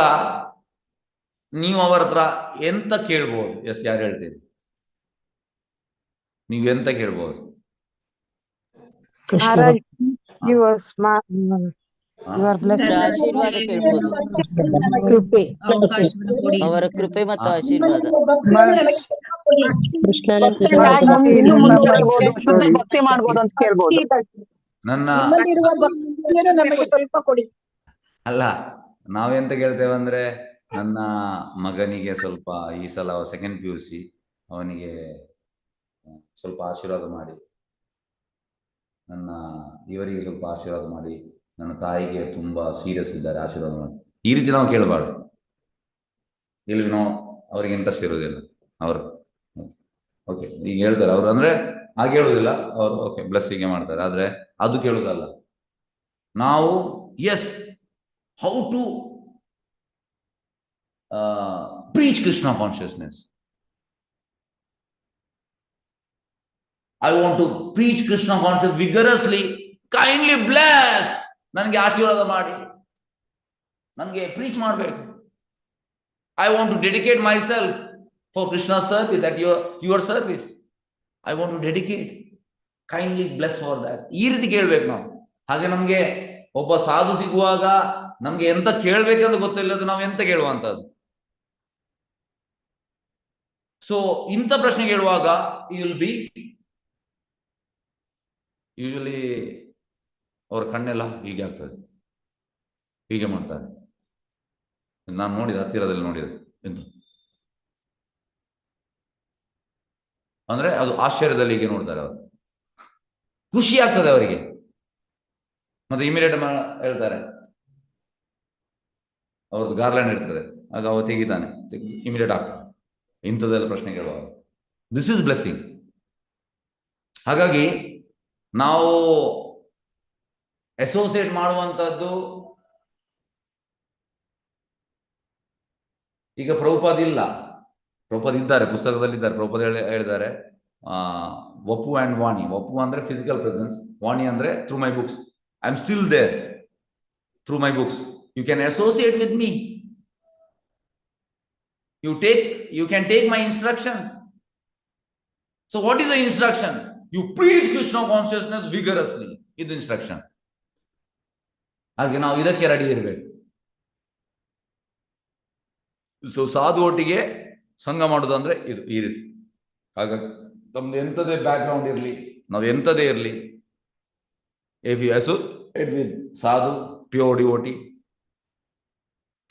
ನೀವು ಅವರ ಹತ್ರ ಎಂತ ಕೇಳ್ಬೋದು? ಎಸ್, ಯಾರು ಹೇಳ್ತೀರಿ? ನೀವು ಎಂತ ಕೇಳ್ಬೋದು? ಆಶೀರ್ವಾದ ಕೇಳ್ಬೋದು, ಅವರ ಕೃಪೆ ಮತ್ತು ಆಶೀರ್ವಾದ. ಭಕ್ತಿ ಮಾಡ್ಬೋದು ಅಂತ ಕೇಳ್ಬೋದು. ನಮಗೆ ಸ್ವಲ್ಪ ಕೊಡಿ. ಅಲ್ಲ, ನಾವೆಂತ ಕೇಳ್ತೇವೆ ಅಂದ್ರೆ, ನನ್ನ ಮಗನಿಗೆ ಸ್ವಲ್ಪ ಈ ಸಲ ಸೆಕೆಂಡ್ PUC, ಅವನಿಗೆ ಸ್ವಲ್ಪ ಆಶೀರ್ವಾದ ಮಾಡಿ, ಇವರಿಗೆ ಸ್ವಲ್ಪ ಆಶೀರ್ವಾದ ಮಾಡಿ, ನನ್ನ ತಾಯಿಗೆ ತುಂಬಾ ಸೀರಿಯಸ್ ಇದ್ದಾರೆ, ಆಶೀರ್ವಾದ ಮಾಡಿ. ಈ ರೀತಿ ನಾವು ಕೇಳಬಾರ್ದು. ಇಲ್ಲಿ ನಾವು ಅವ್ರಿಗೆ ಇಂಟ್ರೆಸ್ಟ್ ಇರೋದಿಲ್ಲ. ಅವರು ಓಕೆ ಈಗ ಹೇಳ್ತಾರೆ ಅವರು, ಅಂದ್ರೆ ಹಾಗೆ ಹೇಳುದಿಲ್ಲ ಅವರು, ಓಕೆ ಬ್ಲೆಸ್ ಹೀಗೆ ಮಾಡ್ತಾರೆ, ಆದ್ರೆ ಅದು ಕೇಳುದಲ್ಲ. ನಾವು yes, how to preach Krishna consciousness. I want to preach Krishna consciousness vigorously. Kindly bless. ನನಗೆ ಆಶೀರ್ವಾದ ಮಾಡಿ, ನನಗೆ preach ಮಾಡಬೇಕು. I want to dedicate myself for Krishna's service, at your service. I want to dedicate. Kindly bless for that. ಈ ರೀತಿ ಕೇಳ್ಬೇಕು ನಾವು. ಹಾಗೆ ನಮ್ಗೆ ಒಬ್ಬ ಸಾಧು ಸಿಗುವಾಗ ನಮ್ಗೆ ಎಂತ ಕೇಳ್ಬೇಕಂತ ಗೊತ್ತಿಲ್ಲದು, ನಾವು ಎಂತ ಕೇಳುವಂತದ್ದು. ಸೊ ಇಂಥ ಪ್ರಶ್ನೆ ಕೇಳುವಾಗ ಯೂಶಲಿ ಅವ್ರ ಕಣ್ಣೆಲ್ಲ ಹೀಗೆ ಆಗ್ತದೆ, ಹೀಗೆ ಮಾಡ್ತಾರೆ. ನಾನು ನೋಡಿದೆ, ಹತ್ತಿರದಲ್ಲಿ ನೋಡಿದೆ. ಎಂತ ಅಂದ್ರೆ ಅದು ಆಶ್ಚರ್ಯದಲ್ಲಿ ಹೀಗೆ ನೋಡ್ತಾರೆ ಅವರು, ಖುಷಿ ಆಗ್ತದೆ ಅವರಿಗೆ. ಮತ್ತೆ ಇಮಿಡಿಯೇಟ್ ಹೇಳ್ತಾರೆ, ಅವ್ರದ್ದು ಗಾರ್ಲ್ಯಾಂಡ್ ಇರ್ತದೆ, ಆಗ ಅವ ತೆಗಿತಾನೆ, ಇಮಿಡಿಯೇಟ್ ಆಗ್ತಾನೆ. ಇಂಥದ್ದೆಲ್ಲ ಪ್ರಶ್ನೆ ಕೇಳುವಾಗ ದಿಸ್ ಇಸ್ ಬ್ಲೆಸ್ಸಿಂಗ್. ಹಾಗಾಗಿ ನಾವು ಅಸೋಸಿಯೇಟ್ ಮಾಡುವಂಥದ್ದು, ಈಗ ಪ್ರಭುಪಾದ್ ಇಲ್ಲ, ಪ್ರಭುಪಾದ್ ಇದ್ದಾರೆ, ಪುಸ್ತಕದಲ್ಲಿದ್ದಾರೆ. ಪ್ರಭುಪಾದ್ ಹೇಳಿದ್ದಾರೆ ವಪು ಆ್ಯಂಡ್ ವಾಣಿ. ವಪು ಅಂದರೆ ಫಿಸಿಕಲ್ ಪ್ರೆಸೆನ್ಸ್, ವಾಣಿ ಅಂದರೆ through my books. I am still there through my books. You can associate with me. You can take my instructions. So what is the instruction? You preach Krishna consciousness vigorously. Is instruction. ಹಾಗೆ ನಾವು ಇದಕ್ಕೆ ready ಇರಬೇಕು. So ಸಾಧು ಒಟ್ಟಿಗೆ ಸಂಘ ಮಾಡೋದು ಅಂದ್ರೆ ಇದು ಈ ರೀತಿ. ಹಾಗಾಗಿ ನಮ್ದು ಎಂಥದೇ ಬ್ಯಾಕ್ ಗ್ರೌಂಡ್ ಇರಲಿ, ನಾವು ಎಂಥದೇ ಇರಲಿ, ಇಫ್ ಯು ಅಸೋಸಿಯೇಟ್ ವಿತ್ ಸಾಧು ಪ್ಯೂರ್ ಡಿವೋಟಿ,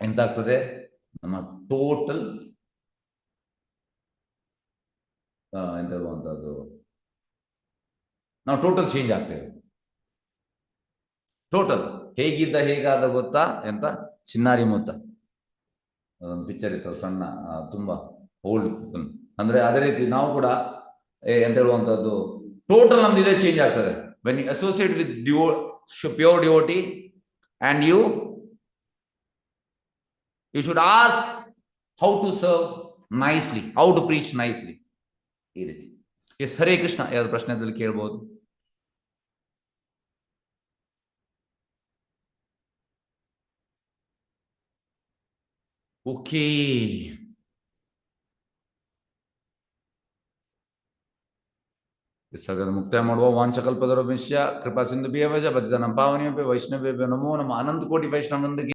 ಎಂತಾಗ್ತದೆ, ನಮ್ಮ ಟೋಟಲ್ ಎಂತ ಹೇಳುವಂಥದ್ದು, ನಾವು ಟೋಟಲ್ ಚೇಂಜ್ ಆಗ್ತೇವೆ. ಟೋಟಲ್ ಹೇಗಿದ್ದ ಹೇಗಾದ ಗೊತ್ತಾ ಎಂತ, ಚಿನ್ನಾರಿ ಮುತ್ತ ಒಂದು ಪಿಕ್ಚರ್ ಇತ್ತು ಸಣ್ಣ, ತುಂಬಾ ಓಲ್ಡ್ ಫಿಲ್ಮ್. ಅಂದ್ರೆ ಅದೇ ರೀತಿ ನಾವು ಕೂಡ ಎಂತ ಹೇಳುವಂಥದ್ದು, ಟೋಟಲ್ ನಮ್ದು ಇದೇ ಚೇಂಜ್ ಆಗ್ತದೆ. When you associate with pure devotee and you should ask how to serve nicely, how to preach nicely. ಈ ರೀತಿ. ಎಸ್, ಹರೇ ಕೃಷ್ಣ. ಯಾವ್ದು ಪ್ರಶ್ನೆದಲ್ಲಿ ಕೇಳ್ಬೋದು? ಓಕೆ, ಸಗದ ಮುಕ್ತಾಯ ಮಾಡುವ. ವಾಂಚಕಲ್ಪದರ ಮಿಷ್ಯ ಕೃಪಾ ಸಿಂಧು ಭ್ಯೋ ಯಃ ಪತಿತಾನಾಂ ಪಾವನೇಭ್ಯೋ ವೈಷ್ಣವೇಭ್ಯೋ ನಮೋ ನಮಃ. ಅನಂತ ಕೋಟಿ ವೈಷ್ಣವ